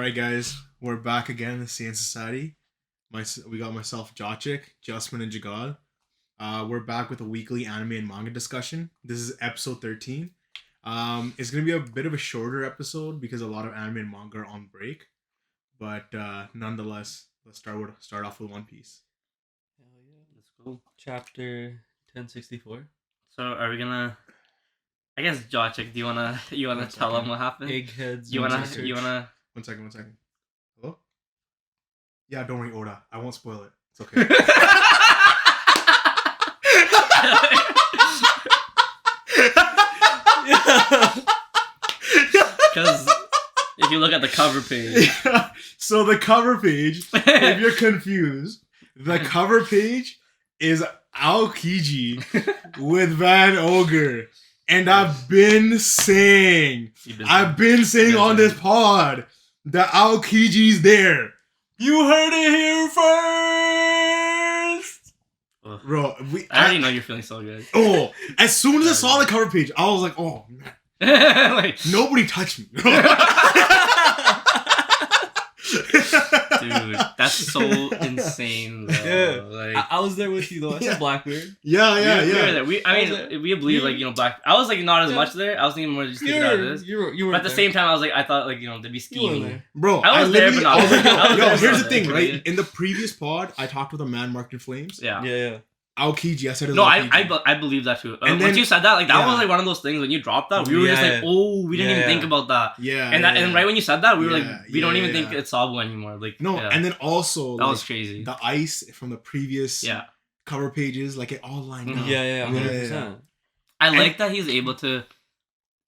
right, guys, we're back again in the CN Society. We got myself, Jochik, Justman, and Jagad. We're back with a weekly anime and manga discussion. This is episode 13. It's gonna be a bit of a shorter episode because a lot of anime and manga are on break. But nonetheless, let's start off with One Piece. Hell yeah, let's go. Chapter 1064. So are we gonna? I guess Jochik, do you wanna tell them what happened? Eggheads. You wanna? One second. Hello? Yeah, don't worry, Oda. I won't spoil it. It's okay. Because if you look at the cover page, So the cover page, if you're confused, the cover page is Aokiji with Van Ogre. And I've been saying on this pod that Aokiji's there. You heard it here first, bro. I already know you're feeling so good. Oh, as soon as I saw the cover page, I was like, oh man, like, nobody touched me. dude, that's so insane, though. Yeah. Like, I was there with you though. I said Blackbeard. Yeah. We were there. We believe Black. I was like not as much there. I was thinking more just thinking about this. You were But at the same time, I was like, I thought they'd be scheming. Bro, I was there, but not. Here's the thing, right? In the previous pod, I talked with a man marked in flames. Yeah. Aokiji, I said it was No, Aokiji. I believe that too. And once then, you said that, that was like one of those things when you dropped that, we were just like, oh, we didn't even think about that. Yeah. And right when you said that, we were like, we don't even think it's Sabo anymore. Like, no, and then also that was crazy. The ice from the previous cover pages, like it all lined up. Yeah, 100%. I like that he's able to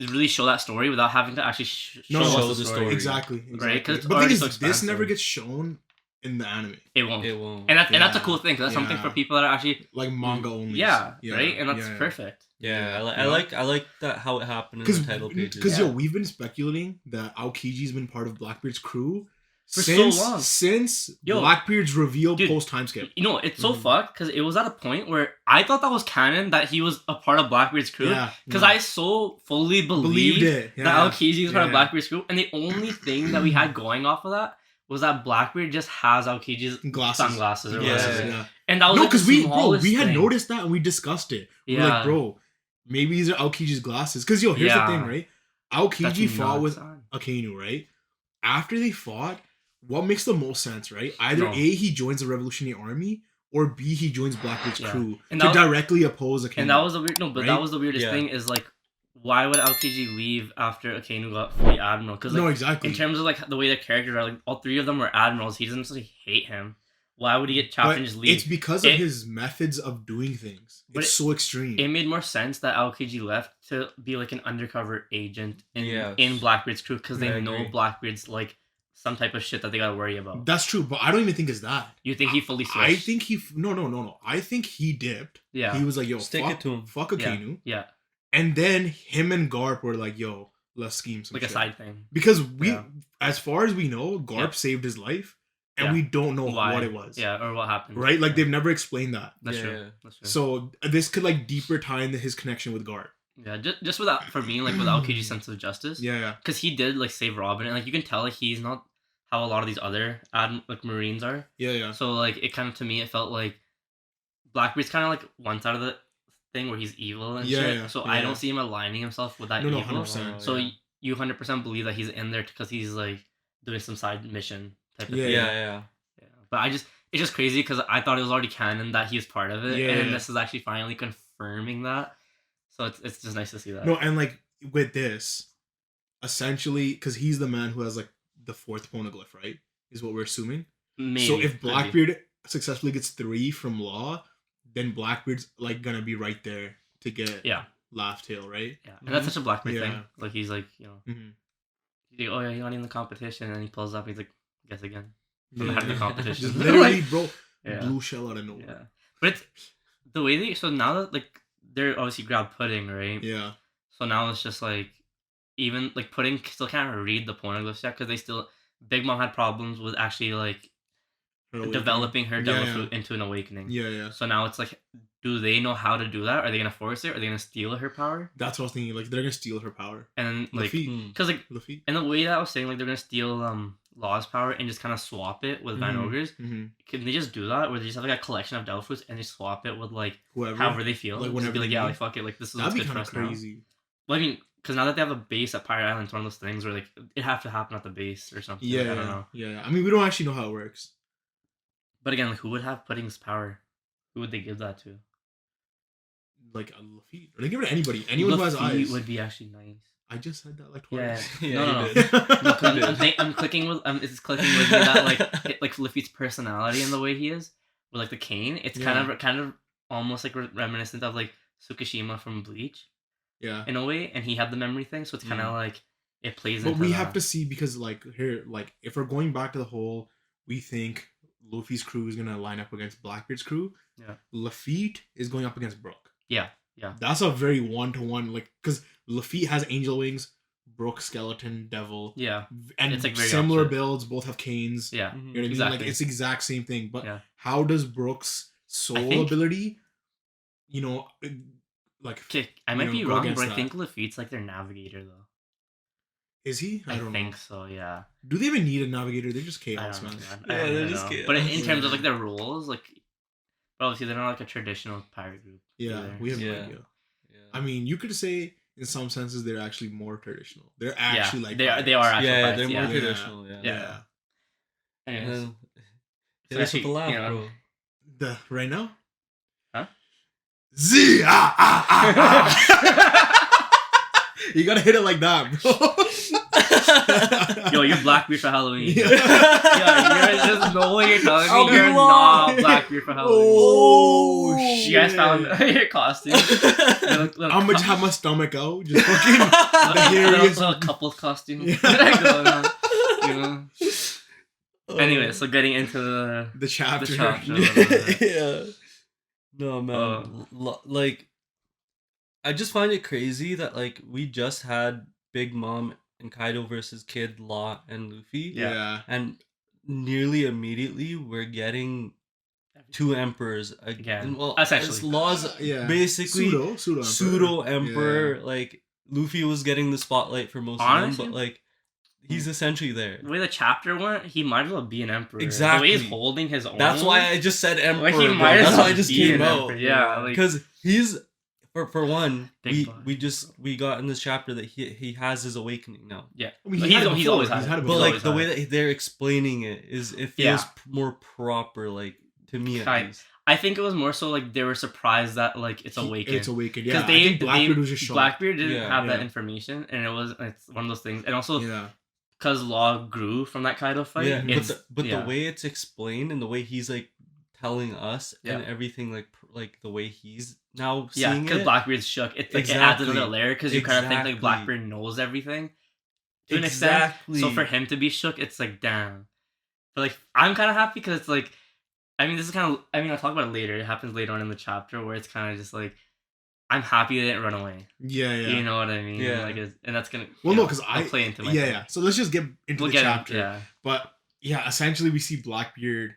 really show that story without having to actually show us the story. Exactly. Right? Because the thing is, this never gets shown in the anime. It won't. And that's a cool thing. Cause that's something for people that are actually like manga only. Yeah. Right. And that's perfect. Yeah, I like that how it happened in the title pages. Because we've been speculating that Aokiji's been part of Blackbeard's crew for so long since Blackbeard's reveal post time skip. You know, it's so fucked because it was at a point where I thought that was canon that he was a part of Blackbeard's crew. Because I so fully believed that Aokiji was part of Blackbeard's crew, and the only thing that we had going off of that was that Blackbeard just has Aokiji's sunglasses or whatever. And that was because we had noticed that and we discussed it. We're like, bro, maybe these are Aokiji's glasses. Because here's the thing, right? Aokiji fought with Akainu, right? After they fought, what makes the most sense, right? Either A, he joins the Revolutionary Army, or B, he joins Blackbeard's crew to directly oppose Akainu. And that was the that was the weirdest thing is like, why would Aokiji leave after Akainu got fully admiral? Because exactly. In terms of like the way the characters are, like all three of them were admirals. He doesn't necessarily hate him. Why would he get chopped and just leave? It's because of his methods of doing things. It's so extreme. It made more sense that Aokiji left to be like an undercover agent in Blackbeard's crew because they know Blackbeard's like some type of shit that they gotta worry about. That's true, but I don't even think it's that. You think he fully switched? I think no. I think he dipped. Yeah. He was like, yo, stick it to him. Fuck Akainu. Yeah. And then him and Garp were like, yo, let's scheme some shit. Like a side thing. Because as far as we know, Garp saved his life. And we don't know what it was. Yeah, or what happened. Right? Like, they've never explained that. That's true. So, this could, like, deeper tie into his connection with Garp. Yeah, just with that, for me, like, with Aokiji's sense of justice. Yeah. Because he did, like, save Robin. And, like, you can tell, like, he's not how a lot of these other, Marines are. Yeah. So, like, it kind of, to me, it felt like Blackbeard's kind of, like, one side of the thing where he's evil and shit. Yeah, so, I don't see him aligning himself with that evil. 100%. So, you 100% believe that he's in there because he's, like, doing some side mission type of thing. Yeah. But it's just crazy because I thought it was already canon that he was part of it, and this is actually finally confirming that. So it's just nice to see that. No, and like with this, essentially, because he's the man who has like the fourth poneglyph, right? Is what we're assuming. Maybe. So if Blackbeard successfully gets 3 from Law, then Blackbeard's like gonna be right there to get Laugh Tale, right? Yeah, and that's such a Blackbeard thing. Like he's like, you know, he's like, oh yeah, you're not in the competition, and he pulls up, he's like, guess again. From the competition. Just literally, bro, blue shell out of nowhere. Yeah. But it's the way so now that like they're obviously grabbed Pudding, right? Yeah. So now it's just like even like Pudding still can't read the poneglyphs yet because Big Mom had problems with actually like developing her devil fruit into an awakening. Yeah. So now it's like, do they know how to do that? Are they gonna force it? Are they gonna steal her power? That's what I was thinking. Like they're gonna steal her power. And like, because like, Luffy. and the way that I was saying, like they're gonna steal Law's power and just kind of swap it with Van Ogre's? Mm-hmm. Can they just do that, or they just have like a collection of devil fruits and they swap it with like Whoever, however they feel? like Just whenever be like, they yeah, need. like fuck it, like this is That'd what's be good for kind of us crazy. now. Well, I mean, because now that they have a base at Pirate Island, it's one of those things where like it have to happen at the base or something. Yeah, like, I don't know. Yeah. I mean, we don't actually know how it works. But again, like who would have Pudding's power? Who would they give that to? Like a Lafitte. Or they give it to anybody. Anyone who has eyes. would be actually nice. I just said that like twice. Yeah. No. I'm clicking with. It's clicking with me that like Luffy's personality and the way he is with like the cane. It's kind of almost like reminiscent of like Tsukishima from Bleach. Yeah. In a way, and he had the memory thing, so it's kind of like it plays. But we have to see, because like here, like if we're going back to the whole, we think Luffy's crew is gonna line up against Blackbeard's crew. Yeah. Lafitte is going up against Brook. Yeah. That's a very 1-to-1, like, because Lafitte has angel wings, Brook skeleton, devil. Yeah. And it's like similar opposite. builds, both have canes. Yeah. You know what I mean? Exactly. Like it's the exact same thing. But yeah. how does Brook's soul ability, you know, like? Okay, I might be wrong, but I think Lafitte's like their navigator though. Is he? I don't think so. Yeah. Do they even need a navigator? They're just chaos, man. Yeah, they're just chaos. But in terms of like their roles, like, obviously they're not like a traditional pirate group. Yeah, either. we have no idea. Yeah. I mean, you could say in some senses they're actually more traditional. They're actually like they are actually pirates, they're more traditional. Yeah. Anyways, that's what the laugh, bro. The right now? Huh? Z You gotta hit it like that, bro. Yo, you're Blackbeard for Halloween. There's no way you're telling me you're not Blackbeard for Halloween. Oh, shit. You guys found your costume. I'm gonna have my stomach out. Just fucking the hairiest. Little couple's costume. Yeah. Anyway, so getting into the chapter. Yeah. No, man. Like, I just find it crazy that like we just had Big Mom and Kaido versus Kid, Law, and Luffy. Yeah. And nearly immediately we're getting two emperors again. Well, essentially, Law's basically pseudo emperor. Yeah. Like Luffy was getting the spotlight for most of them, but like he's essentially there. The way the chapter went, he might as well be an emperor. Exactly. The way he's holding his own. That's why I just said emperor. Like, he might that's why I just came out. Yeah, because he's. For one, we got in this chapter that he has his awakening now. Yeah, I mean, he's always had it. But like the way that they're explaining it feels more proper, like to me at least. I think it was more so like they were surprised that like it's awakened. It's awakened, yeah. Because Blackbeard was just shocked. Blackbeard didn't have that information, and it's one of those things. And also, because Law grew from that Kaido fight. Yeah, but the way it's explained and the way he's like telling us and everything, like the way he's now seeing it. Because Blackbeard's shook. It's like it adds another layer because you kind of think like Blackbeard knows everything to an extent. So for him to be shook, it's like damn. But like I'm kind of happy because it's like, I mean, this is kind of, I mean, I'll talk about it later. It happens later on in the chapter where it's kind of just like, I'm happy they didn't run away. Yeah. You know what I mean? Yeah. Like, and that's gonna. Well, no, because I play into my. Yeah. So let's just get into the chapter. Yeah. But yeah, essentially we see Blackbeard,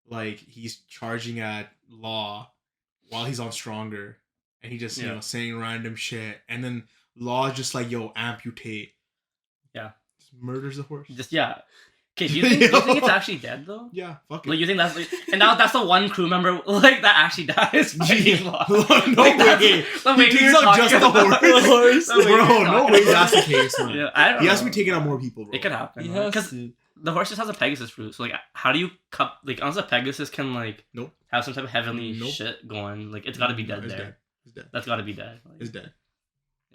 like he's charging at Law while he's on Stronger, and he just you know saying random shit, and then Law just like yo amputate. Yeah. Just murders the horse. Just Okay, do you think it's actually dead though? Yeah, fuck it. Like you think that's like, and now that's the one crew member like that actually dies. No way. He takes out just the horse. Bro, no way that's the case, man. Yeah, I don't know. He has to be taking out more people, bro. It could happen. Because the horse just has a Pegasus fruit. So like how do you like unless a Pegasus can like have some type of heavenly shit going, like it's gotta be dead there. It's dead. That's gotta be dead. Like, it's dead.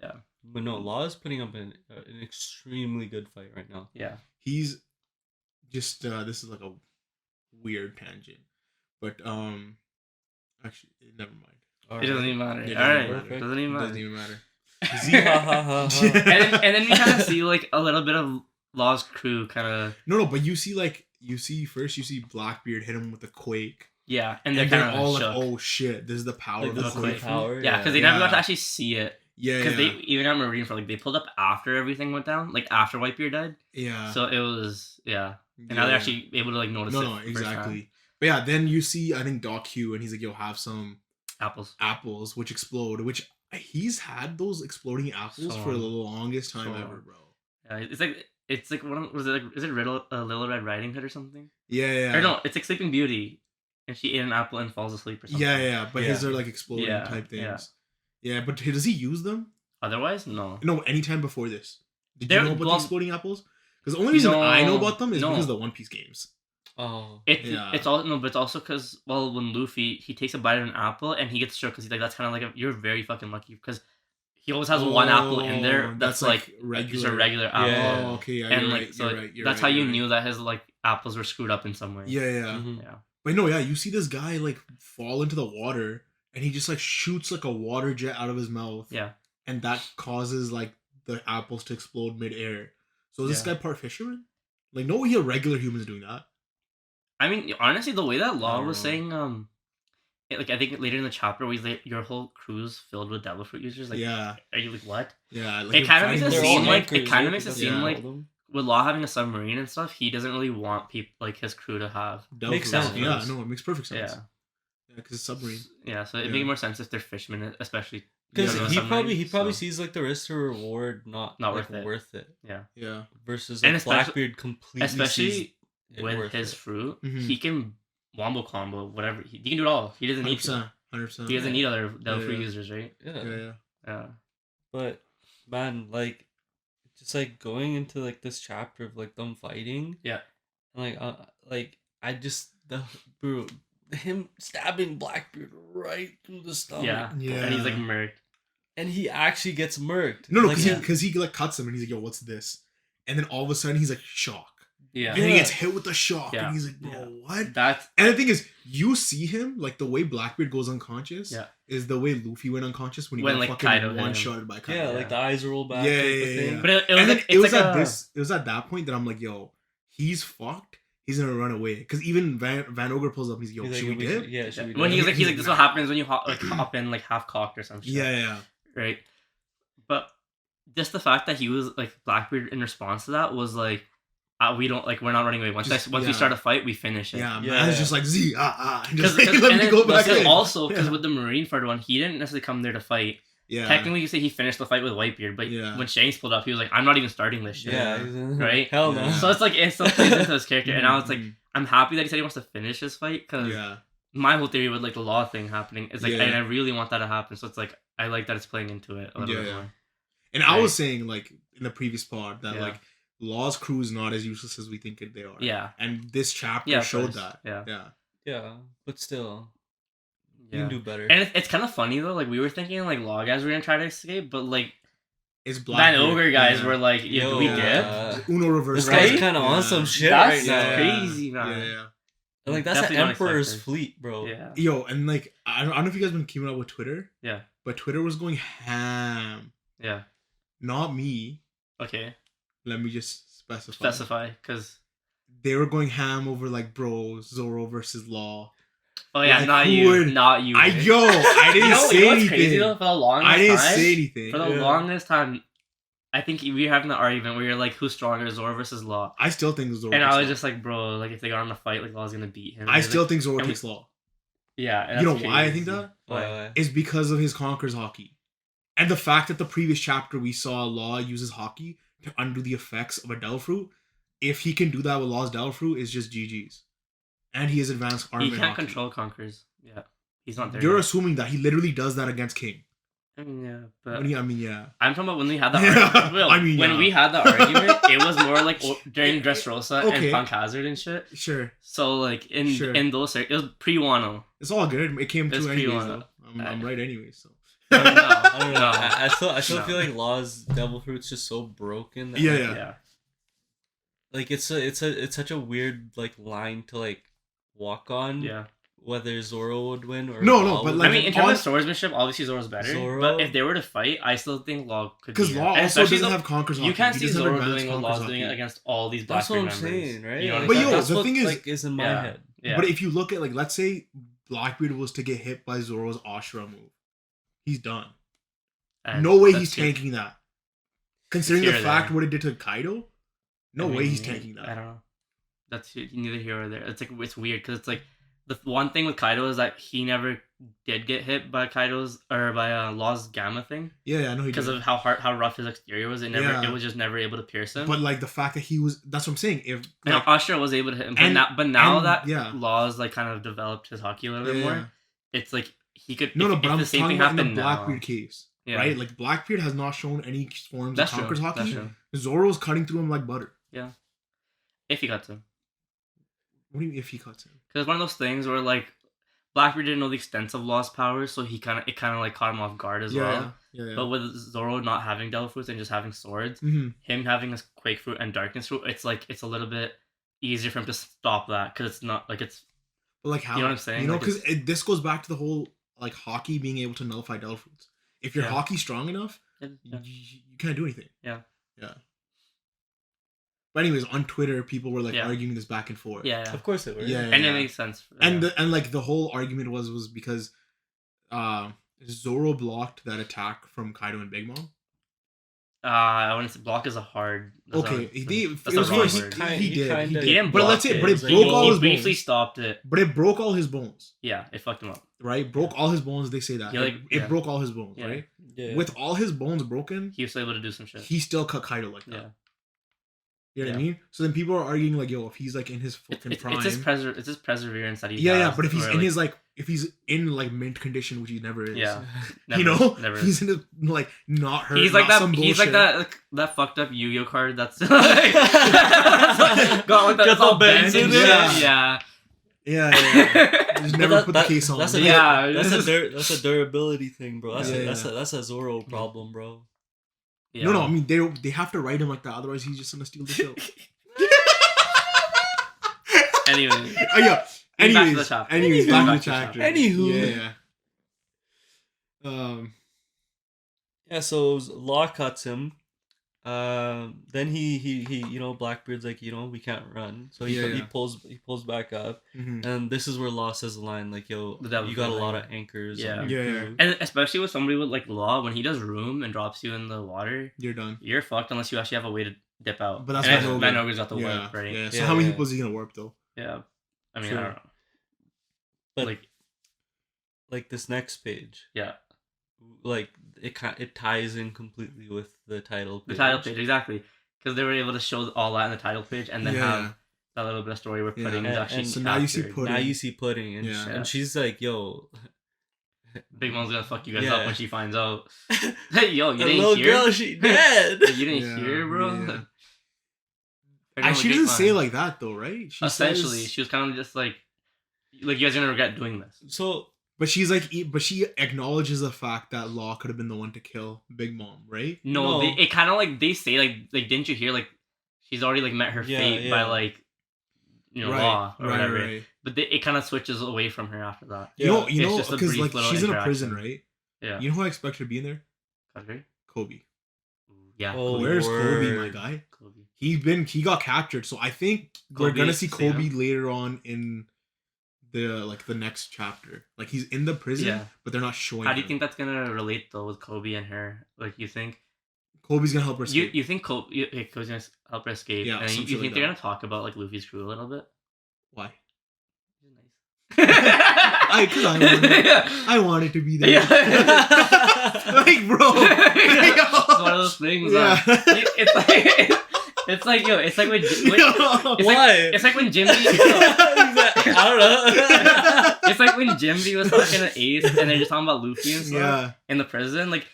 Yeah. But no, Law is putting up an extremely good fight right now. Yeah. He's just this is like a weird tangent, but actually never mind. It doesn't even matter. Alright, doesn't even matter. And then we kind of see like a little bit of Law's crew kind of. No, but you see Blackbeard hit him with a quake. Yeah, and they're kind of all shook. like, oh shit, this is the power of the quake. Yeah, because they never got to actually see it. Yeah, because they even I'm reading for like they pulled up after everything went down, like after Whitebeard died. Yeah. So it was and now they're actually able to like notice it. No, exactly. But yeah, then you see I think Doc Q and he's like, yo, have some apples which explode, which he's had those exploding apples for the longest time ever, bro. Yeah, it's like It's like was it like is it Little Red Riding Hood or something? Yeah. Or no, it's like Sleeping Beauty, and she ate an apple and falls asleep or something. Yeah. But his are like exploding type things. Yeah, but does he use them? Otherwise, no. No, anytime before this. Did you know about the exploding apples? Because the only reason I know about them is because of the One Piece games. Oh. It's all but it's also because when Luffy he takes a bite of an apple and he gets shook because he's like that's kind of like you're very fucking lucky because he always has one apple in there that's like just a regular apple. Yeah. Oh, okay, and like that's how you knew that his like apples were screwed up in some way. Yeah. Mm-hmm. Yeah. But no, you see this guy like fall into the water and he just like shoots like a water jet out of his mouth. Yeah. And that causes like the apples to explode midair. So is this guy part fisherman? Like no regular humans doing that. I mean, honestly, the way that Law was saying, I think later in the chapter, where he's like, your whole crew's filled with devil fruit users. Like, are you like what? Yeah, like it kind of makes it seem like with Law having a submarine and stuff, he doesn't really want people like his crew to have. Makes sense. Yeah, no, it makes perfect sense. Yeah, because it's submarine. Yeah, so it makes more sense if they're fishermen, especially. Because he probably sees like the risk to reward not worth it. Yeah. Versus like Blackbeard completely especially with his fruit, he can wombo combo whatever. He can do it all. He doesn't need 100%. He doesn't need other devil fruit users, right? Yeah. But man, like, just like going into like this chapter of like them fighting. Yeah. Like I just him stabbing Blackbeard right through the stomach. Yeah. And he's like murked. And he actually gets murked. No, because he like cuts him and he's like, "Yo, what's this?" And then all of a sudden he's like, shock. Yeah. And then he gets hit with the shock and he's like, "Bro, what?" And the thing is, you see him like the way Blackbeard goes unconscious. Is the way Luffy went unconscious when he got like fucking one-shotted by Kaido. Yeah, like the eyes roll back. Yeah. But it was at that point that I'm like, "Yo, he's fucked. He's gonna run away." Because even Van Ogre pulls up. He's like, "Yo, should we dip?" Yeah, should we? When he's like, "This is what happens when you hop in like half cocked or something." Yeah. Right, but just the fact that he was like Blackbeard in response to that was like, we're not running away. Once we start a fight, we finish it. Yeah. It's just like Z just let me go back in. Also, because with the Marineford one, he didn't necessarily come there to fight. Yeah. Technically, you say he finished the fight with Whitebeard, but when Shanks pulled up, he was like, "I'm not even starting this shit." Yeah. Right. Hell no. So it's like it still plays into his character, and I was like, I'm happy that he said he wants to finish his fight because my whole theory with like the Law thing happening is like, and I really want that to happen. So it's like I like that it's playing into it a little bit more. And I was saying like in the previous pod that like Law's crew is not as useless as we think they are. Yeah. And this chapter showed that. Yeah. But still. You can do better. And it's kind of funny though, like we were thinking like Law guys were gonna try to escape, but like it's Van Ogre guys were like, do we dip? Uno reverse. This guy's kind of on some shit right now. That's crazy, man. Yeah. And like that's an Emperor's fleet, bro. Yeah. Yo, and like I don't know if you guys been keeping up with Twitter. Yeah. But Twitter was going ham. Yeah. Not me. Okay. Let me just specify. Because they were going ham over like, bro, Zoro versus Law. Oh yeah, like, not you. I didn't say anything. Crazy though, for the longest I didn't say anything. For the longest time, I think we were having the argument where you're like, who's stronger, Zoro versus Law? I still think Zoro. And I was just like, bro, like if they got in a fight, like Law's gonna beat him. I still think Zoro takes Law. Yeah, and you know why I think that? Why? It's because of his Conqueror's Haki, and the fact that the previous chapter we saw Law uses Haki to undo the effects of a Devil Fruit. If he can do that with Law's Devil Fruit, it's just GG's. And he has advanced armor. He can't control Conquerors. Yeah, he's not there. You're assuming that he literally does that against King. I mean, yeah, but I'm talking about when we had that argument. When we had the argument, it was more like during Dressrosa and Punk Hazard and shit. Sure. So like in those, it was pre-Wano. It's all good. It came to anyways. Though. I'm right anyway. So. I don't know. I still feel like Law's Devil Fruit's just so broken. That Yeah. Like it's such a weird like line to like walk on. Yeah. Whether Zoro would win or no, but like I mean, in terms of swordsmanship, obviously Zoro's better. But if they were to fight, I still think Law could. Because Law also doesn't have Conqueror's Haki. You can't see Zoro doing what Law's doing against all these Blackbeard members. That's what I'm saying, right? You know but that's the what, thing is, like, is in my head. Yeah. But if you look at like, let's say Blackbeard was to get hit by Zoro's Ashura move, he's done. And no way he's tanking that. Considering the fact what it did to Kaido, no way he's tanking that. I don't know. That's neither here or there. It's like it's weird because it's like The one thing with Kaido is that he never did get hit by Law's gamma thing. Yeah, I know because of how rough his exterior was. It was just never able to pierce him. But like the fact that he was, that's what I'm saying. If like, Usher was able to hit him, but now that Law's like kind of developed his haki a little bit more, it's like he could. But I'm talking about in the Blackbeard case, right? Like Blackbeard has not shown any forms of Conqueror's haki. Zoro's cutting through him like butter. Yeah, if he cuts him. What do you mean if he cuts him? Because it's one of those things where like Blackbeard didn't know the extent of Law's powers, so it kind of like caught him off guard as well. Yeah. But with Zoro not having Devil Fruits and just having swords, him having a Quake Fruit and Darkness Fruit, it's a little bit easier for him to stop that because it's not like it's. But like how? You know what I'm saying? You know, because this goes back to the whole like haki being able to nullify Devil Fruits. If your haki strong enough, you can't do anything. Yeah. But anyways, on Twitter, people were like arguing this back and forth. Yeah. Of course it was. And it makes sense. And like the whole argument was because Zoro blocked that attack from Kaido and Big Mom. I wouldn't say block is a hard. Okay, he did. But let's say, but it broke all his bones. He briefly stopped it. But it broke all his bones. Yeah, it fucked him up. Right, broke all his bones. They say that it broke all his bones. Right. Yeah. With all his bones broken, he was able to do some shit. He still cut Kaido like that. Yeah. You know what I mean? So then people are arguing like, yo, if he's like in his fucking prime, it's his perseverance that he but if he's in his like, if he's in like mint condition, which he never is, never, he's in his like not hurt. He's like that. He's like that fucked up Yu-Gi-Oh card. That's like, got like that all bent and shit. Yeah. Just never put the case on. That's a durability thing, bro. That's a Zoro problem, bro. Yeah. No, I mean they have to write him like that, otherwise he's just gonna steal the show. Anyways, back to the chapter. Anywho, so Law cuts him. Then he Blackbeard's like, we can't run, so he pulls back up, and this is where Law says the line like, yo, you got a lot of anchors. And especially with somebody with like Law, when he does room and drops you in the water, you're done. You're fucked unless you actually have a way to dip out. But that's why Van Ogre's got the warp, right? Yeah. So how many people is he gonna warp though? Yeah, I mean, I don't know. But like this next page, like it ties in completely with the title page. The title page, exactly, because they were able to show all that in the title page and then have that little bit of story where Pudding is actually. So now you see Pudding. Now you see Pudding, and she's like, "Yo, Big Mom's gonna fuck you guys up when she finds out." Hey, yo, you didn't hear? Little girl, she dead. You didn't hear, bro. And she doesn't say like that though, right? She Essentially, she was kind of just like you guys are gonna regret doing this. So. But she acknowledges the fact that Law could have been the one to kill Big Mom, right? No. It kind of like they say like didn't you hear like she's already like met her fate by like Law or whatever. Right. But it kind of switches away from her after that. You know, because like she's in a prison, right? Yeah. You know who I expect her to be in there? Kobe. Yeah. Oh, where's Kobe, my guy? Kobe. He got captured, so I think we're gonna see Kobe later on in the next chapter. Like he's in the prison, but they're not showing. How do you think that's gonna relate though with Kobe and her? Like you think Kobe's gonna help her escape? You think Kobe's gonna help her escape? Yeah. And you think they're gonna talk about like Luffy's crew a little bit? Why? He's nice. I want it to be there. Yeah. Like bro, it's one of those things. Yeah. It's like when Jimmy. I don't know. It's like when Jimmy was talking to Ace and they're just talking about Luffy and stuff in the prison. Like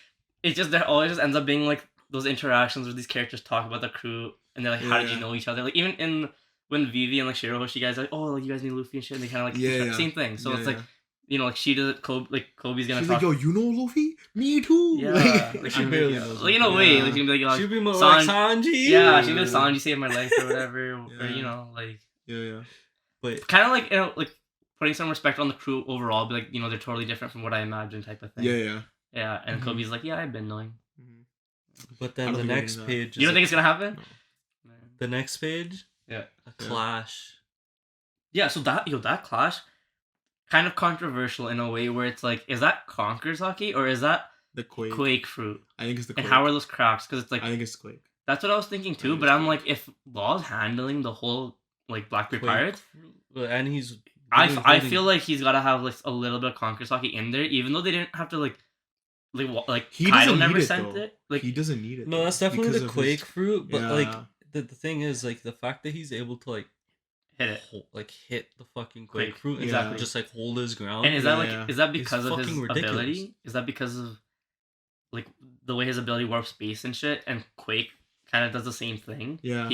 it just there always just ends up being like those interactions where these characters talk about the crew and they're like, how did you know each other? Like even when Vivi and like Shirahoshi guys are like, oh, like, you guys meet Luffy and shit, and they kind of like same thing. So it's like. Like she does it. Kobe's gonna. She's talk. Like, yo, you know Luffy? Me too. Yeah, like she barely knows. Like in a way, like she'd be like, she'd be more like Sanji. Yeah, she'd be like Sanji saved my life or whatever, or like. Yeah. But kind of like like putting some respect on the crew overall, be like they're totally different from what I imagined, type of thing. Yeah, and Kobe's like, I've been knowing. But then the next page. You don't think it's gonna happen? No. The next page. Yeah. A clash. Yeah. So that clash. Kind of controversial in a way where it's like, is that Conqueror's haki or is that the Quake fruit? I think it's the Quake. And how are those cracks? Because it's like I think it's Quake. That's what I was thinking too. But I'm like, if Law's handling the whole like Blackbeard Pirates, and he's I feel like he's gotta have like a little bit of conquer sake in there, even though they didn't have to like he Kaido doesn't never need it, sent though. it. Like he doesn't need it. No, that's definitely the Quake fruit. But like Yeah. the thing is, like, the fact that he's able to like hit it, hit the fucking Quake fruit, exactly, and just like hold his ground. And is that because of his ability? Is that because of like the way his ability warps space and shit? And Quake kind of does the same thing. Yeah,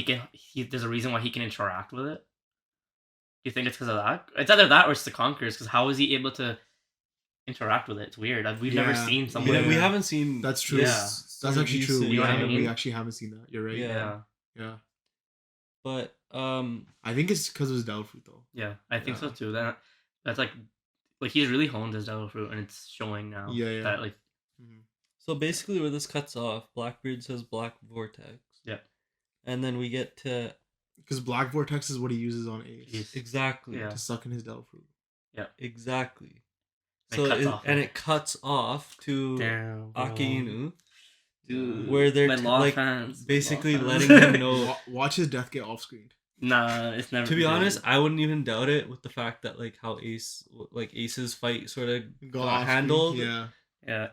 there's a reason why he can interact with it. You think it's because of that? It's either that or it's the Conquerors. Because how is he able to interact with it? It's weird. We've never seen someone. Yeah, we haven't seen. That's true. Yeah, that's actually true. We actually haven't seen that. You're right. Yeah. But I think it's because of his devil fruit, though. Yeah, I think so too. That's like he's really honed his devil fruit, and it's showing now. Yeah. That like. So basically, where this cuts off, Blackbeard says Black Vortex. Yeah. And then we get to. Because Black Vortex is what he uses on Ace. Exactly. To suck in his devil fruit. Yeah. Exactly. So it cuts off to Akainu. Dude, where they're like basically letting him know. Watch his death get off screen. Nah, it's never. To be honest, I wouldn't even doubt it with the fact that like how Ace's fight sort of got handled. Yeah.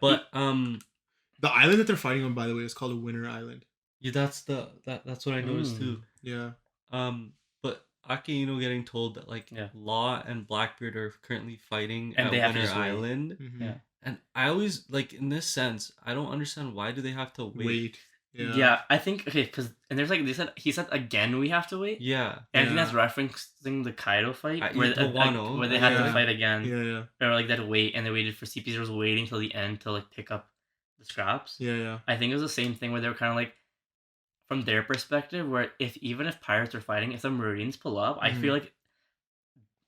But the island that they're fighting on, by the way, is called a Winter Island. Yeah, that's what I noticed too. Yeah. But Akainu getting told that Law and Blackbeard are currently fighting and at Winter Island. Mm-hmm. Yeah. And I always in this sense, I don't understand why do they have to wait. Yeah, I think because there's he said again we have to wait. Yeah. And I think that's referencing the Kaido fight where they had to fight again. Yeah. Or they had to wait and they waited for CP0 was waiting till the end to pick up the scraps. Yeah. I think it was the same thing where they were kind of from their perspective, where even if pirates are fighting, if the Marines pull up, I feel like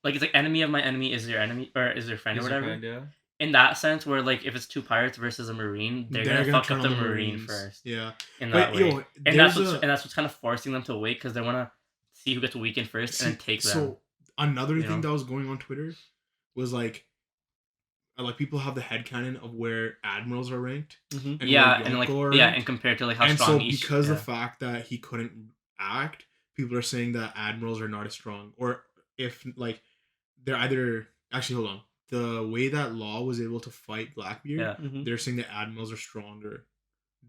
it's like enemy of my enemy is your enemy or is your friend or whatever. Friend, yeah. In that sense, where if it's two pirates versus a Marine, they're gonna fuck up the Marine first. Yeah. In that way, and that's what's kind of forcing them to wait because they want to see who gets weakened first and then take them. So another thing that was going on Twitter was people have the headcanon of where admirals are ranked. Mm-hmm. And compared to how strong each. So because the fact that he couldn't act, people are saying that admirals are not as strong, or if they're either actually hold on. The way that Law was able to fight Blackbeard, they're saying that admirals are stronger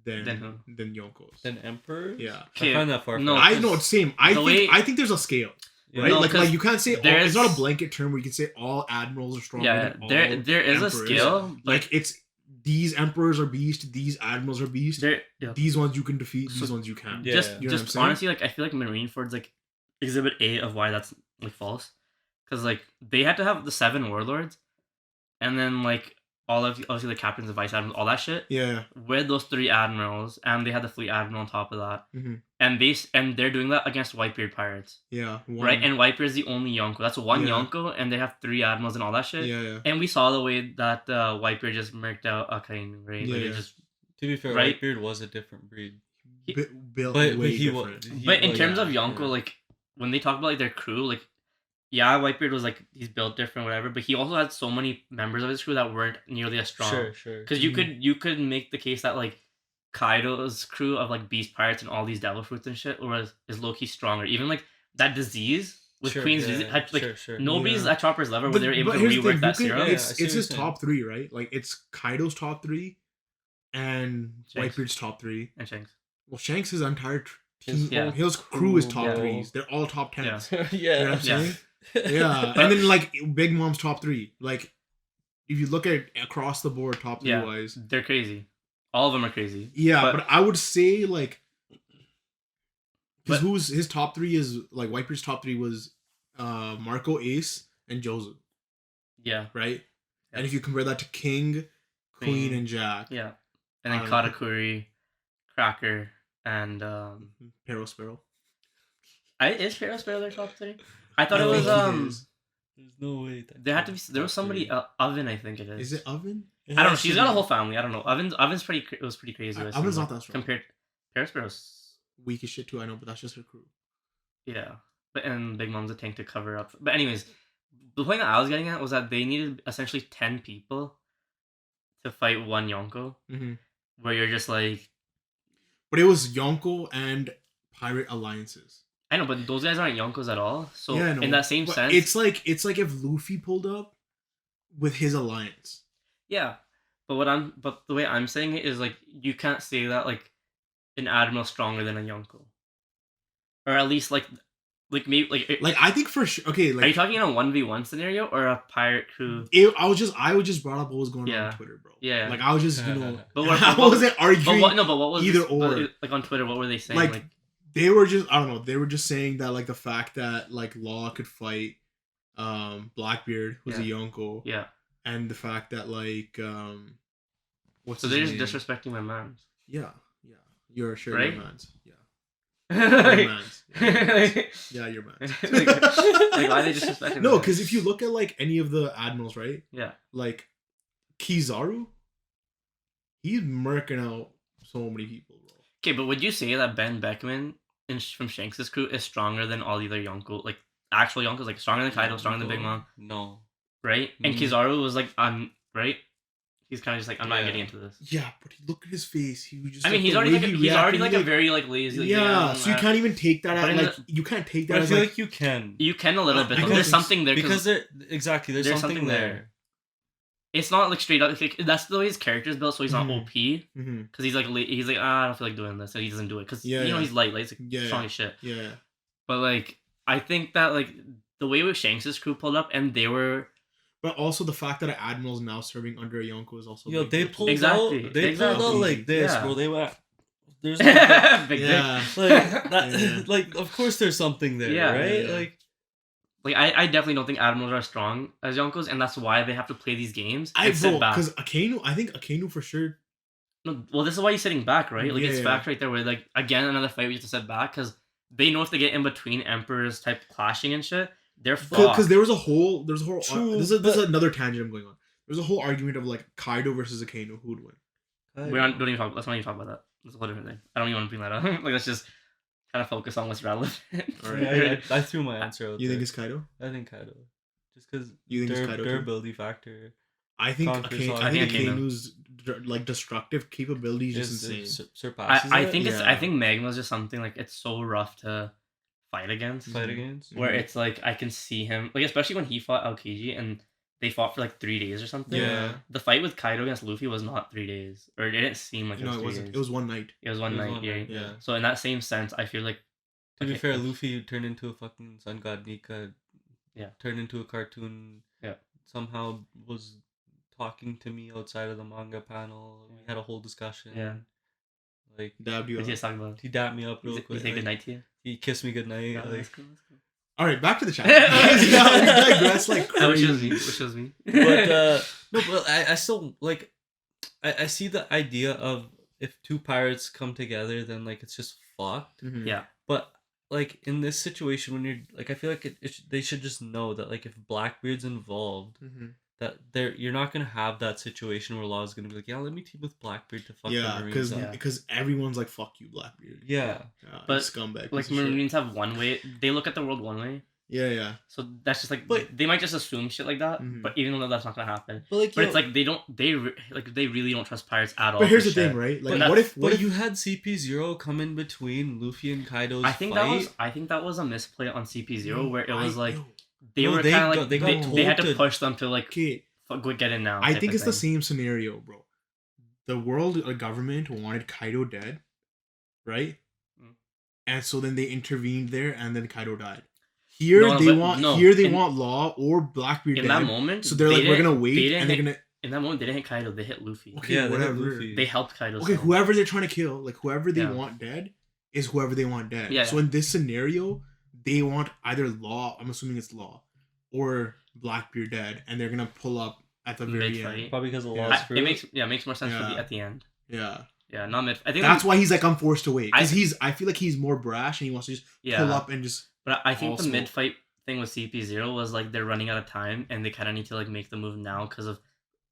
than Yonkos. Than Emperor? Yeah. I find that far. No, I know it's same. I think there's a scale. Right? No, you can't say it's not a blanket term where you can say all admirals are stronger than all there is emperors. A scale. It's these emperors are beast, these admirals are beast. These ones you can defeat, these ones you can't. Yeah. Just honestly, I feel like Marineford's exhibit A of why that's false. Because they had to have the 7 warlords. And then all of obviously the captains and vice admirals, all that shit. Yeah. With those 3 admirals, and they had the fleet admiral on top of that. Mm-hmm. And they're doing that against Whitebeard pirates. Yeah. Right, and Whitebeard's the only Yonko. That's one Yonko, and they have 3 admirals and all that shit. Yeah. And we saw the way that Whitebeard just murked out Akainu, right? Yeah. To be fair, right? Whitebeard was a different breed. Built way different. But in terms of Yonko, when they talk about their crew, yeah, Whitebeard was he's built different, whatever. But he also had so many members of his crew that weren't nearly as strong. Sure. Because you could make the case that Kaido's crew of beast pirates and all these devil fruits and shit is low key stronger. Even that disease with Queen's disease had nobody's at Chopper's level where they were able to rework that serum. It's his top 3, right? It's Kaido's top 3, and Shanks. Whitebeard's top 3, and Shanks. Well, Shanks' entire team, his crew is top 3s. They're all top 10s. Yeah. You know what I'm saying? Yeah, and then Big Mom's top 3. If you look at across the board, top 3 wise, they're crazy. All of them are crazy. Yeah, but I would say because his top 3 is Whitebeard's top 3 was Marco, Ace, and Jozu. Yeah. Right. Yeah. And if you compare that to King, Queen, and Jack. Yeah. And then Katakuri, Cracker, and Peril Sparrow. Is Peril Sparrow their top 3? I thought it was There's no way. There was somebody Oven, I think it is. Is it Oven? I don't know. She's got a whole family. I don't know. Oven's was pretty crazy. Oven's not that strong. Compared Peril Sparrow's weak as shit too, I know, but that's just her crew. Yeah. And Big Mom's a tank to cover up. But anyways, the point that I was getting at was that they needed essentially 10 people to fight one Yonko. Mm-hmm. Where you're just But it was Yonko and pirate alliances. I know, but those guys aren't Yonkos at all. So in that same sense, it's like if Luffy pulled up with his alliance. Yeah, but the way I'm saying it is like you can't say that like an admiral's stronger than a Yonko, or at least like maybe like I think for sure. Okay, like are you talking in a 1v1 scenario or a pirate crew? I was just brought up what was going on Twitter, bro. Yeah, like I was just but I wasn't arguing. But what was either or like on Twitter? What were they saying? Like they were just I don't know. They were just saying that like the fact that like Law could fight Blackbeard, who's a Yonko. Yeah. And the fact that like what's so they're just disrespecting my mans. Yeah. You're sure right? Your mans. Yeah. Your mans. Yeah, your mans. like why are they disrespecting? No, because if you look at like any of the admirals, right? Yeah. Like Kizaru, he's murking out so many people, bro. Okay, but would you say that Ben Beckman from Shanks' crew is stronger than all the other Yonko, like actual Yonkos, like stronger than Kaido, stronger than Big Mom? No. Right? And Kizaru was like, right? He's kind of just like, I'm not getting into this. Yeah, but look at his face. He was just. I mean, he's already like a very like lazy. Like, yeah, so you can't even take that as like you can't take that. I feel like you can. You can a little bit. There's something there because there's something there. It's not like straight up. Like, that's the way his character's built, so he's not OP. Because he's like I don't feel like doing this, so he doesn't do it. Because you know he's light. He's like strong as shit. Yeah. But like I think that like the way with Shanks' crew pulled up, and they were. But also the fact that an admiral's now serving under a Yonko is also. Yo, they pulled out. They pulled out like this, bro. They went. There's no big like of course there's something there, right? Yeah. Like I definitely don't think admirals are strong as Yonkos, and that's why they have to play these games. Because Akainu, I think Akainu for sure. No, well, this is why he's sitting back, right? Like it's fact right there. Where like again another fight we have to sit back because they know if they get in between emperors type clashing and shit. They're fucked. Because there's a whole. This is another tangent I'm going on. There's a whole argument of like Kaido versus Akainu, who would win. Don't even talk. Let's not even talk about that. That's a whole different thing. I don't even want to bring that up. Like let's just kind of focus on what's relevant. All right. I threw my answer out. You think it's Kaido? I think Kaido. Just because durability factor. I think Akainu's like destructive capabilities just insane. Surpasses. I think Magma's just something like it's so rough to fight against. Where it's like I can see him like especially when he fought Aokiji and they fought for like 3 days or something. Yeah. The fight with Kaido against Luffy was not 3 days, or it didn't seem like it was 3 days. It was one night. It was one night. Yeah. So in that same sense, I feel like. To be fair, Luffy turned into a fucking sun god Nika. Yeah. Turned into a cartoon. Yeah. Somehow was talking to me outside of the manga panel. We had a whole discussion. Yeah. Like dabbed you up. He dabbed me up real quick. He said good night to you. He kissed me good night. That's cool. All right, back to the chat. That's like crazy. Which was me. But I still like. I see the idea of if two pirates come together, then like it's just fucked. Mm-hmm. Yeah. But like in this situation, when you're like, I feel like they should just know that like if Blackbeard's involved, that you're not gonna have that situation where Law's gonna be like, yeah, let me team with Blackbeard to fuck the Marines. Because everyone's like, fuck you, Blackbeard. Yeah. But scumbag. Like Marines have one way. They look at the world one way. Yeah. So that's just like, but they might just assume shit like that. But even though that's not gonna happen, but it's like they really don't trust pirates at all. But here's the thing, right? Like, what if you had CP0 come in between Luffy and Kaido's fight? I think that was a misplay on CP0 where it was like they were kind of like they had to push them to like get in now. I think it's the same scenario, bro. The world government wanted Kaido dead, right? And so then they intervened there, and then Kaido died. Here they want Law or Blackbeard in dead. that moment. So they're like, we're gonna wait, and they're gonna. In that moment, they didn't hit Kaido. They hit Luffy. Okay, yeah, whatever. They helped Kaido. Okay, whoever they're trying to kill, like whoever they want dead, is whoever they want dead. Yeah. So in this scenario, they want either Law. I'm assuming it's Law, or Blackbeard dead, and they're gonna pull up at the very end. Probably because of Law's it makes more sense at the end. Yeah. Yeah, not mid. I think that's why he's like, I'm forced to wait because I feel like he's more brash and he wants to just pull up and just. But I think the mid fight thing with CP0 was like they're running out of time and they kind of need to like make the move now because of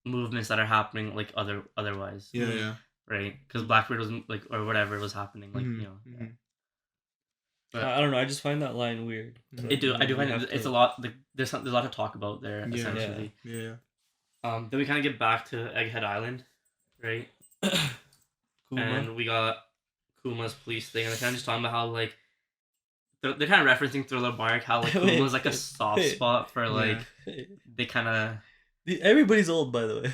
movements that are happening like otherwise. Yeah. Right, because Blackbeard was like or whatever was happening like you know. Mm-hmm. But I don't know. I just find that line weird. I do find it's a lot. Like, there's a lot to talk about there essentially. Yeah. Then we kind of get back to Egghead Island, right? And we got Kuma's police thing, and they're kind of just talking about how like they're kind of referencing Thriller Bark how like Kuma's like a soft spot for like they kind of everybody's old, by the way.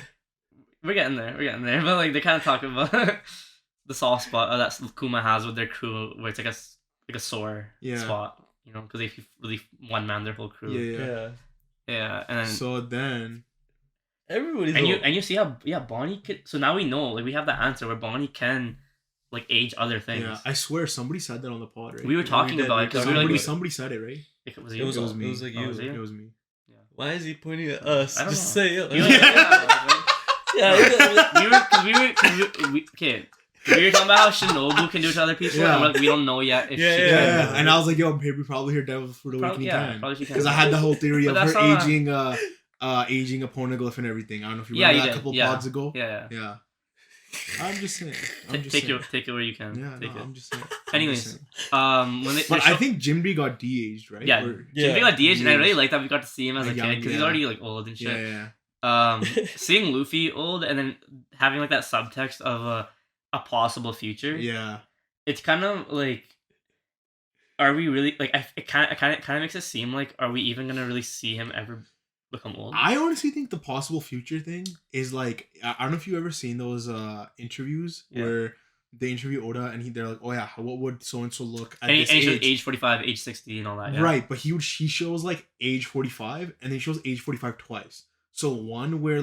We're getting there, but like they kind of talk about the soft spot that Kuma has with their crew, where it's like a sore spot, you know, because they really one man their whole crew. Yeah, and then so then everybody's old. You see how Bonnie could. So now we know, like we have the answer where Bonnie can like age other things. Yeah, I swear somebody said that on the pod, right? We were talking about it because somebody said it, right? It was me. It was like you. It was me. Yeah. Why is he pointing at us? I don't Just know. say it. We were talking about how Shinobu can do it to other people, and we're like, we don't know yet if she can. And I was like, yo, maybe probably her Devil Fruit Awakening can. Probably she can. Because I had the whole theory of her aging a pornoglyph and everything. I don't know if you remember that a couple pods ago. Yeah. I'm just saying. Take it where you can. Yeah, I'm just saying. Anyways, I think Jinbe got de-aged, right? Yeah, Jinbe got de-aged, and I really like that we got to see him as a kid because he's already like old and shit. Seeing Luffy old and then having like that subtext of a possible future. Yeah, it's kind of like, are we really like? It kind of makes it seem like, are we even gonna really see him ever become old? I honestly think the possible future thing is like, I don't know if you've ever seen those interviews where they interview Oda and they're like, oh yeah, what would so and so look at this age? Age 45, age 60, and all that. Yeah. Right, but he shows like age 45, and then he shows age 45 twice. So one where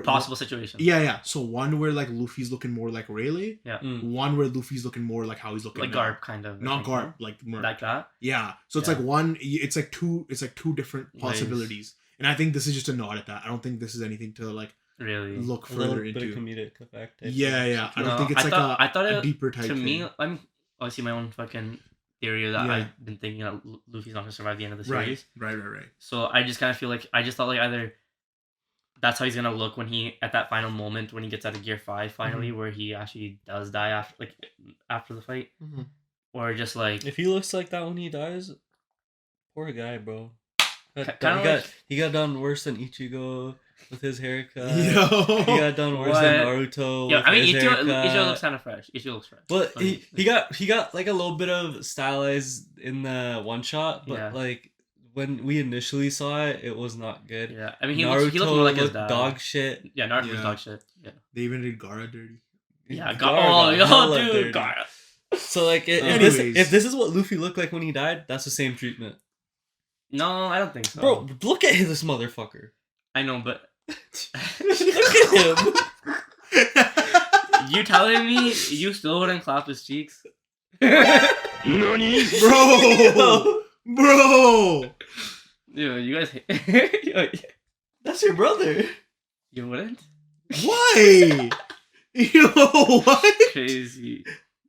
possible situation. Yeah. So one where like Luffy's looking more like Rayleigh. Yeah. One where Luffy's looking more like how he's looking like now. Garp kind of. Not Garp, like more like that. Yeah. So it's like one. It's like two different possibilities, and I think this is just a nod at that. I don't think this is anything to like really look further into. Bit of comedic effect. Yeah. I don't think it's I thought a deeper type. To thing. me, I'm obviously my own fucking theory that I've been thinking that Luffy's not gonna survive the end of the series. Right. So I just kind of feel like I just thought like either that's how he's gonna look when he at that final moment when he gets out of Gear 5 finally, where he actually does die after the fight, or just like if he looks like that when he dies, poor guy, bro. He got done worse than Ichigo with his haircut. Yo. He got done worse than Naruto. Yeah, I mean Ichigo looks kind of fresh. Ichigo looks fresh. But he got like a little bit of stylized in the one shot, but like when we initially saw it, it was not good. Yeah, I mean he looked more like his dad. Dog shit. Yeah, Naruto was dog shit. Yeah, they even did Gaara dirty. Yeah, Gaara. Gaara. So like, if this is what Luffy looked like when he died, that's the same treatment. No, I don't think so. Bro, look at this motherfucker. I know, but look at him. You telling me you still wouldn't clap his cheeks? Nani? Bro! Yo, you guys that's your brother. You wouldn't? Why? Yo, what? Crazy.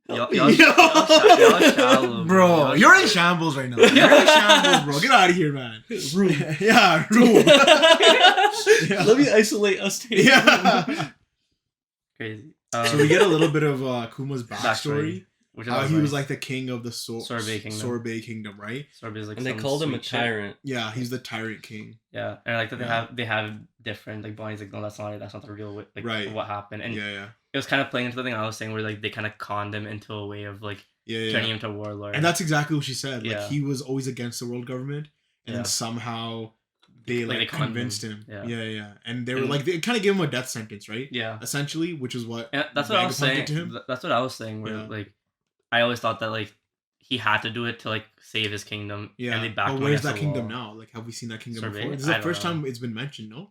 Y'all shallow, bro. You're in shambles right now. You're in shambles, bro. Get out of here, man. Room. Yeah, room. Let me isolate us. Yeah. Crazy. So we get a little bit of Kuma's backstory. How he was like the king of the Sorbet Kingdom, right? Sorbet like, and they called him a tyrant. Yeah, he's the tyrant king. Yeah, and like that they have different like bodies. Like no, that's not the real what happened. And it was kind of playing into the thing I was saying where like they kind of conned him into a way of like turning him to a warlord. And that's exactly what she said. Like he was always against the world government, and then somehow they convinced him. Yeah. And they were like they kind of gave him a death sentence, right? Yeah. Essentially, which is what. Yeah, that's what I was saying. That's what I was saying. Where like. I always thought that like he had to do it to like save his kingdom. Yeah. And they backed him. But where's that kingdom now? Like, have we seen that kingdom before? This is the first time it's been mentioned, no?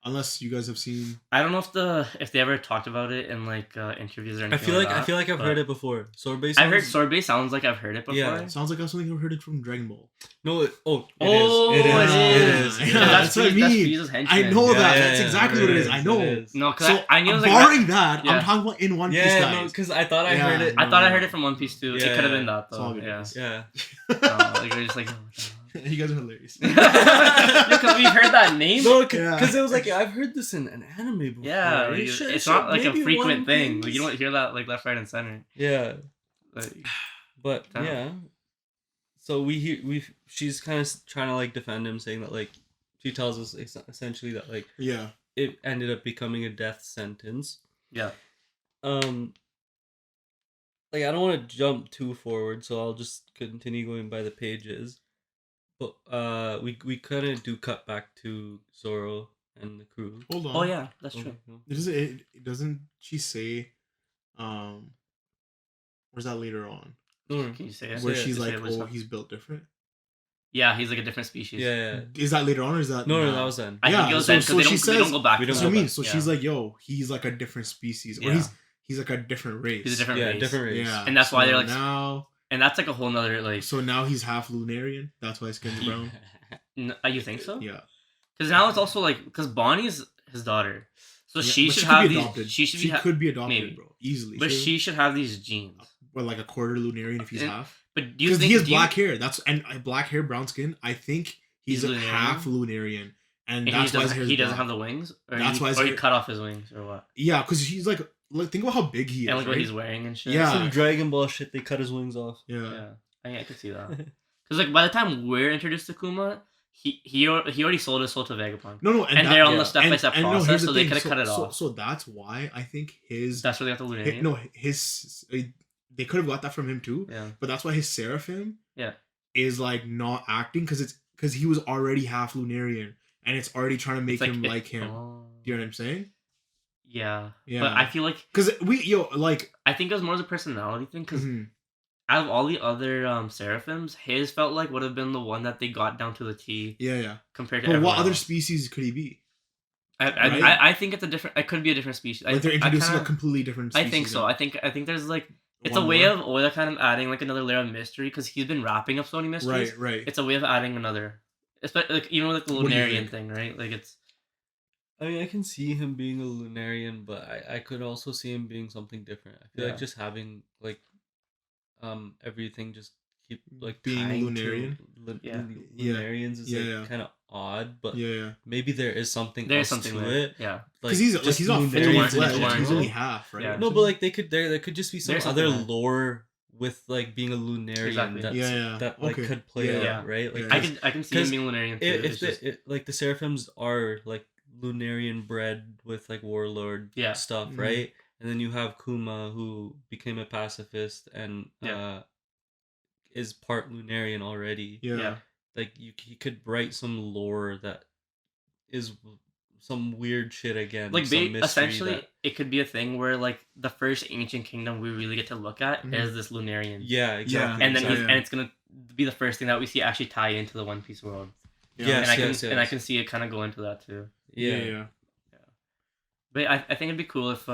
Unless you guys have seen. I don't know if they ever talked about it in like interviews or anything. I feel like I've heard it before. Sorbet. I've heard Sorbet sounds like I've heard it before. Yeah, sounds like something I've heard it from Dragon Ball. No, it is. Yeah, that's what I mean. I know that. That's exactly what it is. I know. No, because I knew. Barring that, I'm talking about in One Piece. Yeah, no, because I thought I heard it. I thought I heard it from One Piece too. It could have been that though. Yeah. Like we're just like. You guys are hilarious. Because we've heard that name. No, because it was like I've heard this in an anime before. Yeah, it's not like a frequent thing. Like you don't hear that like left, right, and center. Yeah, like, but yeah. So she's kind of trying to like defend him, saying that like she tells us essentially that like it ended up becoming a death sentence. Yeah. like I don't want to jump too forward, so I'll just continue going by the pages. But we couldn't do cut back to Zoro and the crew. Hold on. Oh yeah, that's true. Doesn't she say, where's that later on? Can you say it? Where she's like, oh, he's built different. Yeah, he's like a different species. Yeah. Is that later on or is that? No, that was then. I think it was then because they don't go back. That's what I mean. So she's like, yo, he's like a different species, or he's like a different race. He's a different race. Yeah, and that's why they're like now. And that's like a whole nother like. So now he's half Lunarian. That's why his skin's brown. You think so? Yeah. Because now it's also like because Bonnie's his daughter, so she should have these. Adopted. She could be adopted, maybe. Bro, easily. But she should have these genes. Well, like a quarter Lunarian if he's half. But do you think he has black hair? And black hair, brown skin. I think he's a half Lunarian, and that's why he doesn't have the wings. Or he cut off his wings or what? Yeah, because he's like think about how big he is. And like what he's wearing and shit. Yeah, some Dragon Ball shit. They cut his wings off. Yeah. I could see that. Because like by the time we're introduced to Kuma, he already sold his soul to Vegapunk. No, and they're on the step by step process, so they could have cut it off. So that's why I think his. That's where they got the Lunarian. They could have got that from him too. Yeah. But that's why his Seraphim. Yeah. Is like not acting because he was already half Lunarian and it's already trying to make him like him. Do you know what I'm saying? Yeah. But I feel like because I think it was more of a personality thing because out of all the other Seraphims, his felt like would have been the one that they got down to the T. Yeah. Compared to everyone what other else. Species could he be? I think it's a different. It could be a different species. Like they're introducing a completely different species. I think so. I think there's like it's a way of Oda kind of adding like another layer of mystery because he's been wrapping up so many mysteries. Right. It's a way of adding another, especially like even like the Lunarian thing, right? Like it's. I mean, I can see him being a Lunarian, but I could also see him being something different. I feel like just having like, everything just keep like being Lunarian. Lunarians is like kind of odd, but maybe there is something. There's something to it. Yeah, because he's not fully fledged. He's only half, right? Yeah. No, but like there could just be some other lore with like being a Lunarian that like could play out, right? Like I can see him being Lunarian too. If like the Seraphims are like Lunarian bred with like warlord stuff, right? And then you have Kuma who became a pacifist and is part Lunarian already. Yeah. Like he could write some lore that is some weird shit again. Like essentially, it could be a thing where like the first ancient kingdom we really get to look at is this Lunarian. Yeah, exactly. And then and it's gonna be the first thing that we see actually tie into the One Piece world. Yeah, and I can see it kind of go into that too. Yeah. But I think it'd be cool if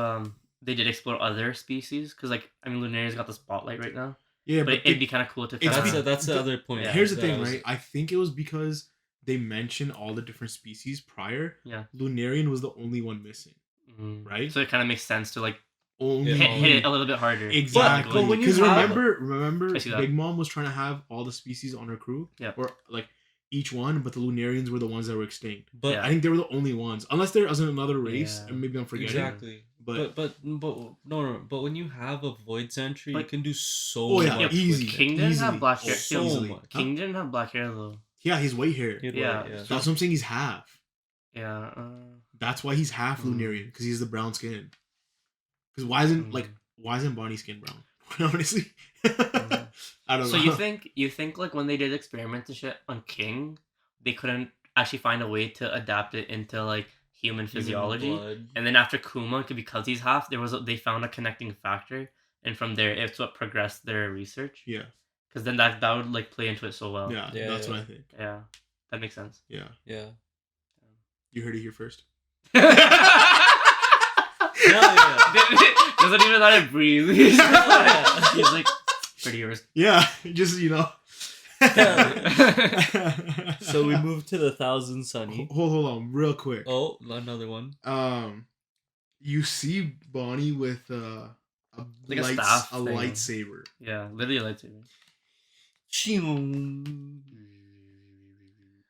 they did explore other species because like I mean Lunarian's got the spotlight right now. Yeah, but it'd be kind of cool to. That's the other point. Yeah. Here's the thing, right? I think it was because they mentioned all the different species prior. Yeah. Lunarian was the only one missing, right? So it kind of makes sense to like hit it a little bit harder. Exactly. Because remember, Big Mom was trying to have all the species on her crew. Yeah. Or like each one, but the Lunarians were the ones that were extinct. But I think they were the only ones, unless there wasn't another race, and maybe I'm forgetting. Exactly. But no. But when you have a void sentry, you can do so much. Easy. King didn't have black hair. So much. King didn't have black hair though. Yeah, he's white hair. That's what I'm saying. He's half. Yeah. That's why he's half Lunarian because he's the brown skin. Because why isn't Bonnie's skin brown? Honestly, I don't know. So you think like when they did experiments and shit on King, they couldn't actually find a way to adapt it into like human physiology, and then after Kuma, because he's half, they found a connecting factor, and from there it's what progressed their research. Yeah, because then that would like play into it so well. Yeah, that's what I think. Yeah, that makes sense. Yeah. You heard it here first. Hell yeah! Doesn't even let it breathe. He's like, pretty yours. Yeah, just So we moved to the 1,000 Sunny. Hold on, real quick. Oh, another one. You see Bonnie with a lightsaber. Yeah, literally a lightsaber.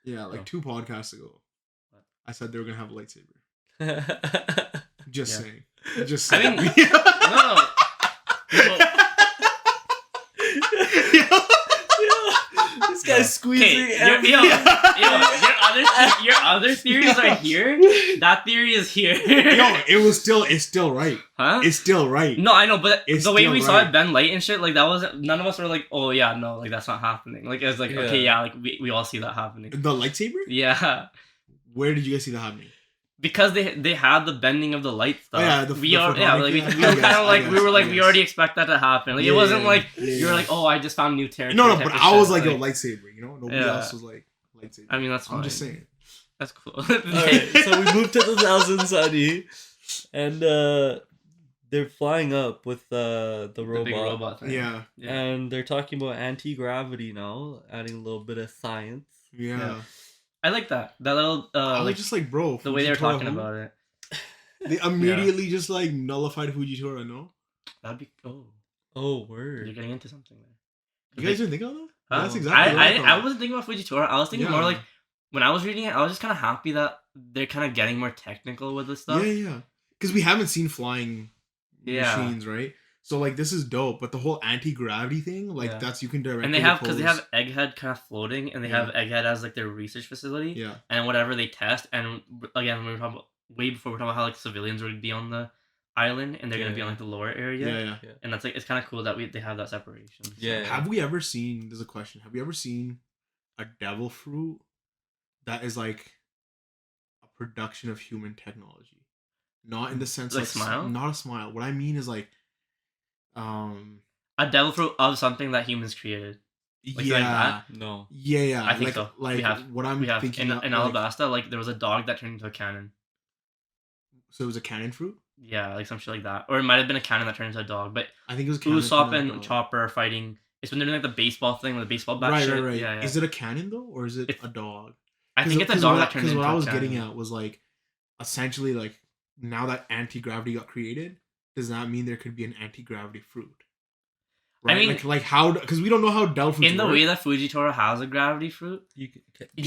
Yeah, like 2 podcasts ago, I said they were gonna have a lightsaber. Just saying. I mean, no. This guy's squeezing your other theories are here, that theory is here. Yo, it's still right. Huh? It's still right. No, I know, but it's the way we saw it, Ben Light and shit, like that wasn't. None of us were like, oh yeah, no, like that's not happening. Like it was like, okay, yeah, like we all see that happening. The lightsaber? Yeah. Where did you guys see that happening? Because they had the bending of the light stuff. Oh, yeah, we were kind of like we already expect that to happen. Like it wasn't like you were like, oh, I just found new territory. No, but I was like, yo, lightsaber. You know, nobody else was like lightsaber. I mean, that's fine. I'm just saying. That's cool. Alright, so we moved to the Thousand Sunny, and they're flying up with the robot. Big robot thing. Yeah, and they're talking about anti-gravity now, adding a little bit of science. Yeah. I like that. That little I was just like, bro, the way they were talking about it. They immediately just like nullified Fujitora, no? That'd be word. You're getting into something there. You guys didn't think of that? That's exactly I wasn't thinking about Fujitora. I was thinking more like when I was reading it, I was just kind of happy that they're kind of getting more technical with this stuff. Yeah. Because we haven't seen flying machines, right? So like this is dope, but the whole anti-gravity thing, like that's you can directly. And they have because they have Egghead kind of floating, and they have Egghead as like their research facility. Yeah. And whatever they test, and again, we were talking about way before we were talking about how like civilians would be on the island, and they're gonna be on like the lower area. Yeah. And that's like it's kind of cool that they have that separation. So. Yeah. Have we ever seen? There's a question. Have you ever seen a devil fruit that is like a production of human technology? Not in the sense like smile. Not a smile. What I mean is like. A devil fruit of something that humans created. Like that? No. Yeah. I think so. Like what I'm thinking in Alabasta, like there was a dog that turned into a cannon. So it was a cannon fruit? Yeah, like some shit like that. Or it might have been a cannon that turned into a dog, but I think it was Usopp and Chopper are fighting. It's when they're doing like the baseball thing with the baseball bat shit. Right. Yeah. Is it a cannon though, or is it a dog? I think it's a dog that turned into a cannon. Because what I was getting at was like, essentially like, now that anti-gravity got created, does that mean there could be an anti-gravity fruit? Right? I mean, like how? Because we don't know how devil fruits in the work. way that Fujitora has a gravity fruit, you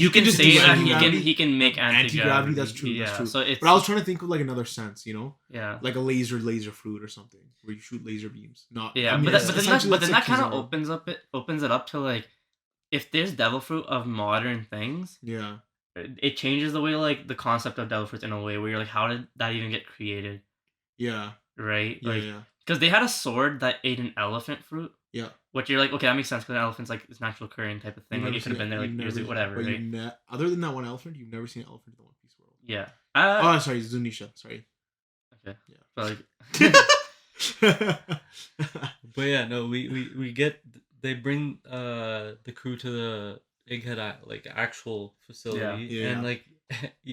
can say that he can make anti-gravity. That's true. Yeah. That's true. So it's, but I was trying to think of like another sense, you know? Yeah. Like a laser fruit or something where you shoot laser beams. Not. Yeah, I mean, but then that kind of opens it up to like, if there's devil fruit of modern things. Yeah. It changes the way like the concept of devil fruits in a way where you're like, how did that even get created? Yeah. Right. Yeah. Like, because they had a sword that ate an elephant fruit. Yeah. Which you're like, okay, that makes sense because an elephant's like this natural occurring type of thing. Like it could have been there like years ago, whatever. Right? Other than that one elephant, you've never seen an elephant in the One Piece world. Yeah. Sorry, Zunisha. Sorry. Okay. Yeah. But but yeah, no, we get they bring the crew to the Egghead like actual facility, and like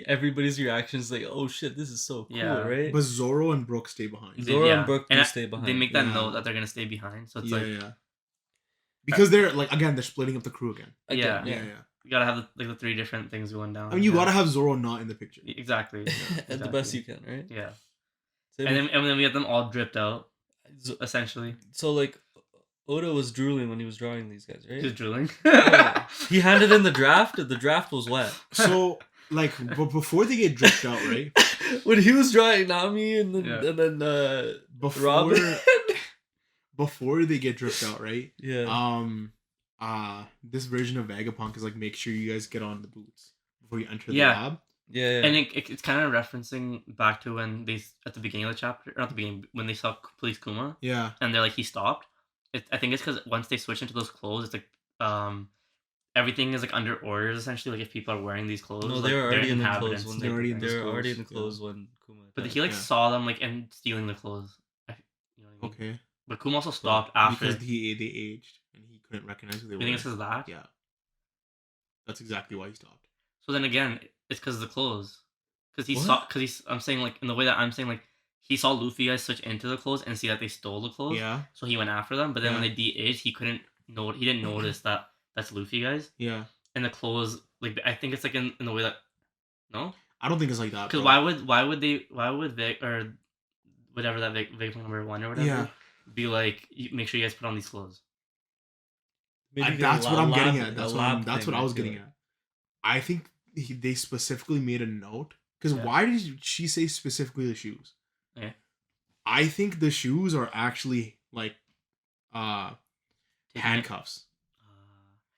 everybody's reaction is like, oh shit, this is so cool, right? But Zoro and Brook stay behind. Zoro and Brook do stay behind. They make that note that they're gonna stay behind, so it's because they're like they're splitting up the crew again. Yeah. You gotta have the three different things going down. I mean, you gotta have Zoro not in the picture. Exactly. At the best you can, right? Yeah. And then we get them all dripped out, essentially. So like, Oda was drooling when he was drawing these guys, right? He was drooling. He handed in the draft. The draft was wet. So like, but before they get dripped out, right? When he was drawing Nami and then Robin. Before they get dripped out, right? Yeah. This version of Vegapunk is like, make sure you guys get on the boots before you enter the lab. Yeah. And it's kind of referencing back to when they, at the beginning of the chapter, or not the beginning, when they saw Police Kuma. Yeah. And they're like, he stopped. I think it's because once they switch into those clothes, it's like, everything is like under orders essentially. Like if people are wearing these clothes, no, they're already in the clothes when they're already in the clothes when Kuma. But he like saw them like and stealing the clothes. You know what I mean? Okay. But Kuma also stopped after because they aged and he couldn't recognize who they were. You think it's because of that? Yeah. That's exactly why he stopped. So then again, it's because of the clothes. Because he saw. I'm saying like in the way that I'm saying like he saw Luffy guys switch into the clothes and see that they stole the clothes. Yeah. So he went after them, but then when they de-aged, he didn't notice that that's Luffy guys. Yeah. And the clothes, like I think it's like in the way that, no. I don't think it's like that. Because why would Vic or whatever that Vic number 1 or whatever be like, make sure you guys put on these clothes. That's what I'm getting at. That's what I was getting at. I think they specifically made a note. Because why did she say specifically the shoes? Okay. I think the shoes are actually like handcuffs.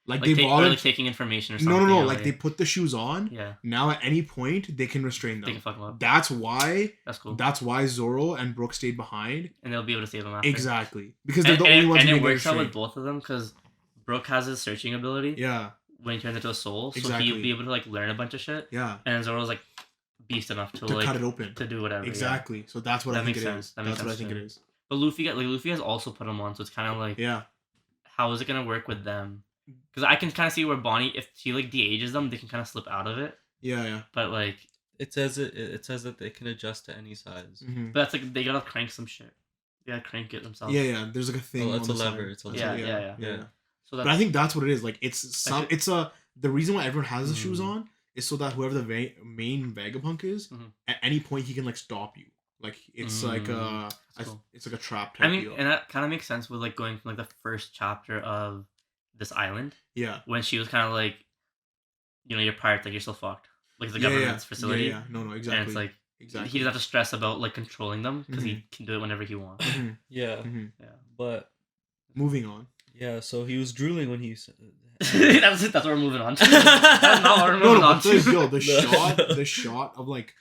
Like they've taking information or something. No. Like they put the shoes on. Yeah. Now at any point they can restrain them. They can fuck them up. That's why. That's cool. That's why Zoro and Brook stayed behind. And they'll be able to save them after. Exactly. Because they're the only ones. And it works out with both of them because Brook has his searching ability. Yeah. When he turns into a soul, so he'll be able to like learn a bunch of shit. Yeah. And Zoro's like beast enough to like cut it open to do whatever. Exactly. Yeah. So that's what I think it is. That's what I think it is. But Luffy has also put him on, so it's kind of like how is it gonna work with them? Because I can kind of see where Bonnie, if she like de-ages them, they can kind of slip out of it. Yeah. But like it says that they can adjust to any size. Mm-hmm. But that's like they gotta crank some shit. They gotta crank it themselves. Yeah. There's like a thing. Oh, it's a lever. It's a lever. Yeah. So but I think that's what it is. Like the reason why everyone has the shoes on is so that whoever the main Vegapunk is, at any point he can like stop you. Like it's like it's like a trap type deal. And that kind of makes sense with like going from like the first chapter of this island. Yeah. When she was kind of like, you're pirates, like you're still fucked. Like it's the government's facility. Yeah. No, exactly. And it's like he doesn't have to stress about like controlling them because he can do it whenever he wants. Yeah. But moving on. Yeah, so he was drooling when he said that's what we're moving on to. That's not what we're moving on to. The shot of like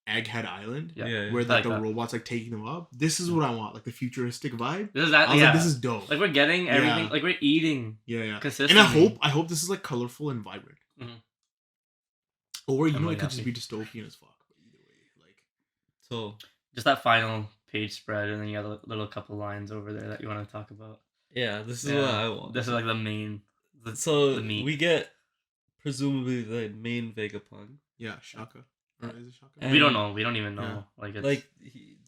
Egghead Island, where like the robots like taking them up. This is what I want, like the futuristic vibe. This is that. Like, this is dope. Like we're getting everything. Like we're eating. Yeah. Consistently. And I hope this is like colorful and vibrant. Or it could just be dystopian as fuck. But either way, like so just that final page spread, and then you got a little couple lines over there that you want to talk about. Yeah, this is what I want. This is like the main. We get presumably the main Vegapunk. Yeah, Shaka. Or is it Shaka? And we don't know. We don't even know. Yeah.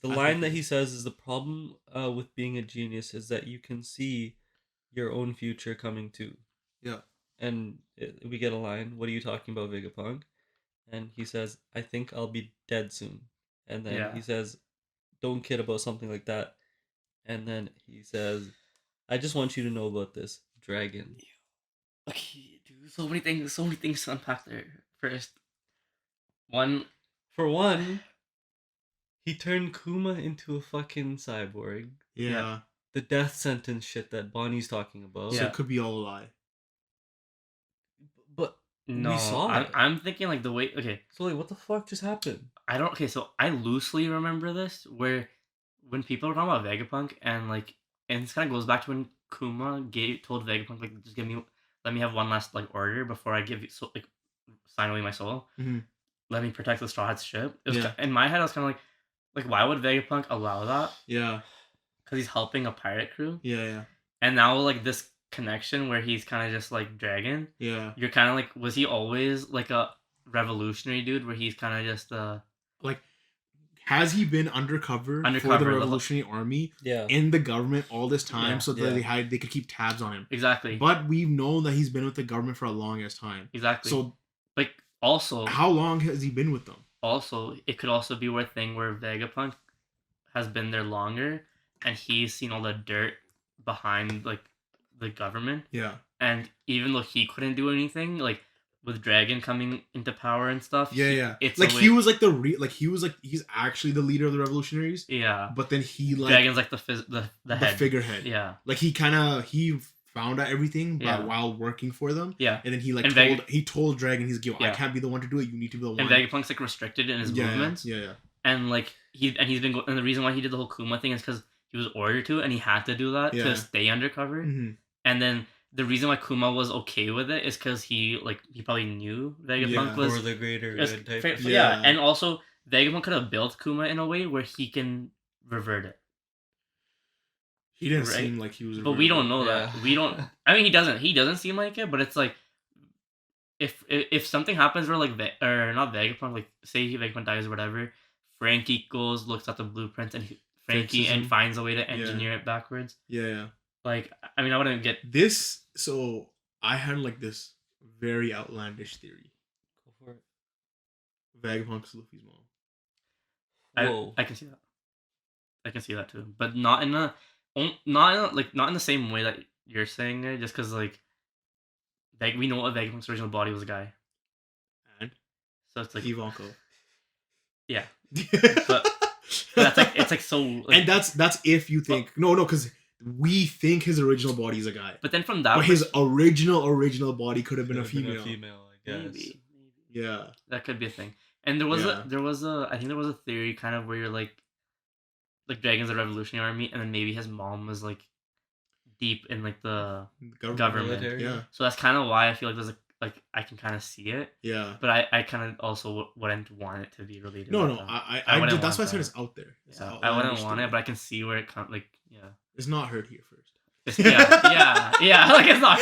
The line that he says is the problem with being a genius is that you can see your own future coming too. Yeah. And we get a line. What are you talking about, Vegapunk? And he says, "I think I'll be dead soon." And then he says, "Don't kid about something like that." And then he says, "I just want you to know about this dragon." Okay, dude, so many things to unpack there. First, for one, he turned Kuma into a fucking cyborg. Yeah. The death sentence shit that Bonnie's talking about. So it could be all a lie. But no, we saw it. I'm thinking like the way. Okay, so like, what the fuck just happened? I don't. Okay, so I loosely remember this where when people were talking about Vegapunk and this kind of goes back to when Kuma told Vegapunk like just let me have one last like order before I give you sign away my soul. Mm-hmm. Let me protect the Straw Hat's ship. In my head, I was kind of like why would Vegapunk allow that? Yeah, because he's helping a pirate crew. Yeah. And now like this connection where he's kind of just like Dragon. Yeah, you're kind of like, was he always like a revolutionary dude where he's kind of just like, has he been undercover for the Revolutionary Army in the government all this time so that they could keep tabs on him? Exactly. But we've known that he's been with the government for a long ass time. Exactly. So like also, how long has he been with them? Also, it could also be a thing where Vegapunk has been there longer and he's seen all the dirt behind like the government. Yeah. And even though he couldn't do anything, like with Dragon coming into power and stuff. Yeah. It's like he was like he's actually the leader of the revolutionaries. Yeah. But then he like Dragon's like the head. Figurehead. Yeah. Like he found out everything while working for them. Yeah. And then he told Dragon, he's like, I can't be the one to do it. You need to be the one. And Vegapunk's like restricted in his movements. Yeah. And like he's been and the reason why he did the whole Kuma thing is because he was ordered to, and he had to do that to stay undercover. Mm-hmm. And then the reason why Kuma was okay with it is because he probably knew Vegapunk was for the greater good type. And also Vegapunk could have built Kuma in a way where he can revert it. He didn't seem like he was, but we don't know that. We don't. I mean, he doesn't seem like it. But it's like, if something happens where like not Vegapunk, like say Vegapunk dies or whatever, Frankie looks at the blueprints and finds a way to engineer it backwards. Yeah. Like, I mean, I wouldn't get this. So I had like this very outlandish theory. Go for it. Vegapunk's Luffy's mom. I can see that. I can see that too, but not in the same way that you're saying it. Just because like we know what Vegapunk's original body was a guy, and so it's like Ivanko. Yeah, but that's like it's like so. Like, and that's if you think no, because we think his original body is a guy. But then from that, but his original body could have been a female. I guess. Maybe. Yeah, that could be a thing. And there was I think there was a theory kind of where you're like Dragon's a revolutionary army, and then maybe his mom was like deep in like the government. Yeah. So that's kind of why I feel like there's like I can kind of see it. Yeah. But I kind of also wouldn't want it to be related. No, I wouldn't. That's why I said it's out there. Yeah, I wouldn't want it, but I can see where it comes. Like, yeah. It's not heard here first. Yeah. Like it's not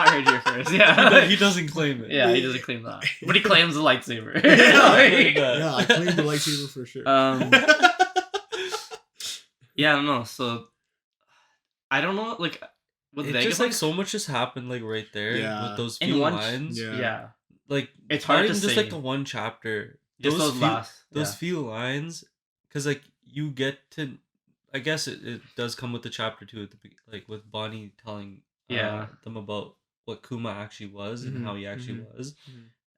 heard here first. Yeah. He doesn't claim it. Yeah, he doesn't claim that, but he claims the lightsaber. I claim the lightsaber for sure. Yeah, I don't know. So I don't know. Like with Vegapunk, just like so much just happened like right there with those few lines. Yeah. Like it's hard to just say. like the one chapter. Just those few lines, because like you get to. I guess it does come with the chapter 2 at the like with Bonnie telling them about what Kuma actually was and how he actually was,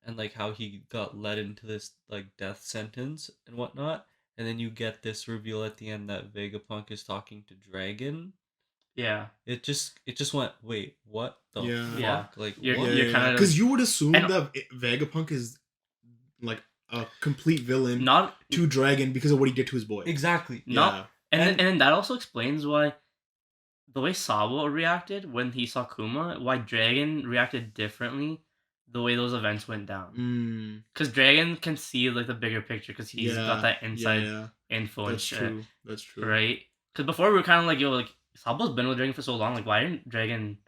and like how he got led into this like death sentence and whatnot, and then you get this reveal at the end that Vegapunk is talking to Dragon. Yeah, it just went, wait, what the fuck? Yeah. Like you're kind of, because you would assume that Vegapunk is like a complete villain to Dragon because of what he did to his boy. Exactly. And then that also explains why the way Sabo reacted when he saw Kuma, why Dragon reacted differently the way those events went down. Because Dragon can see like the bigger picture because he's got that inside info and shit. That's true. Right? Because before we were kind of like, yo, like Sabo's been with Dragon for so long, like why didn't Dragon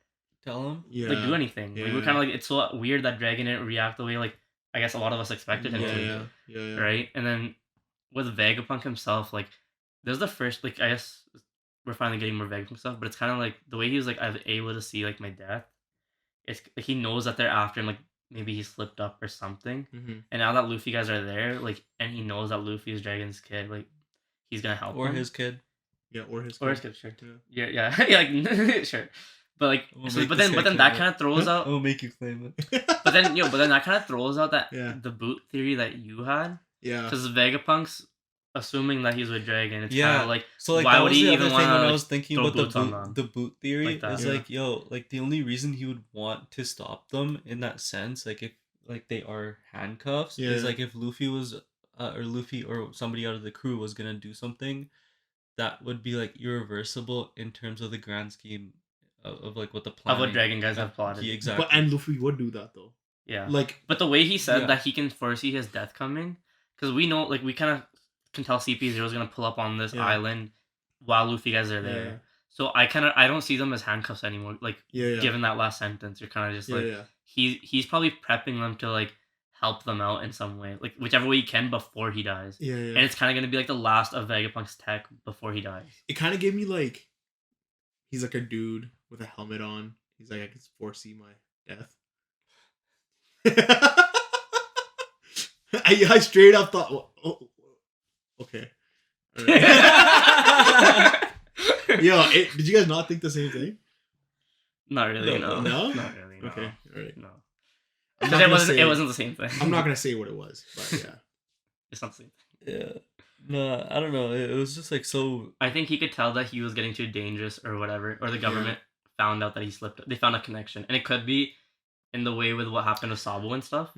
tell him? Like do anything? Like, we were kind of like, it's so weird that Dragon didn't react the way like I guess a lot of us expected him to. Yeah. Right? And then with Vegapunk himself, like this is the first, like, I guess we're finally getting more Vegapunk stuff, but it's kind of like the way he was like, I was able to see like my death. It's like, he knows that they're after him, like maybe he slipped up or something. And now that Luffy guys are there, like, and he knows that Luffy is Dragon's kid, like, he's gonna help or him. his kid. Yeah, or his kid, sure. Yeah, like sure. But like, but then that kind of throws out. We'll make you claim it. but then that kind of throws out that the boot theory that you had. Yeah. Because Vegapunk's assuming that he's with Dragon, it's kind of like, so like, why that would was he the even other thing want when to I was thinking about the boot theory like that. Is like, yo, like the only reason he would want to stop them in that sense, like if like they are handcuffs, is like if Luffy was or Luffy or somebody out of the crew was gonna do something that would be like irreversible in terms of the grand scheme of like what the plan of what Dragon guys have plotted. Yeah, exactly. And Luffy would do that though. Yeah. Like, but the way he said that he can foresee his death coming, because we know, like, we kind of can tell CP0 is gonna pull up on this island while Luffy guys are there. So I don't see them as handcuffs anymore. Like, given that last sentence, you're kind of just like, he's probably prepping them to like help them out in some way, like whichever way he can before he dies. And it's kind of gonna be like the last of Vegapunk's tech before he dies. It kind of gave me like, he's like a dude with a helmet on. He's like, I can foresee my death. I straight up thought, okay. Yo, did you guys not think the same thing? Not really, no. No? Not really, no. Okay, alright. No. It wasn't the same thing. I'm not gonna say what it was, but yeah. It's not the same thing. Yeah. No, I don't know. It was just like so... I think he could tell that he was getting too dangerous or whatever, or the government found out that he slipped. They found a connection. And it could be in the way with what happened to Sabo and stuff,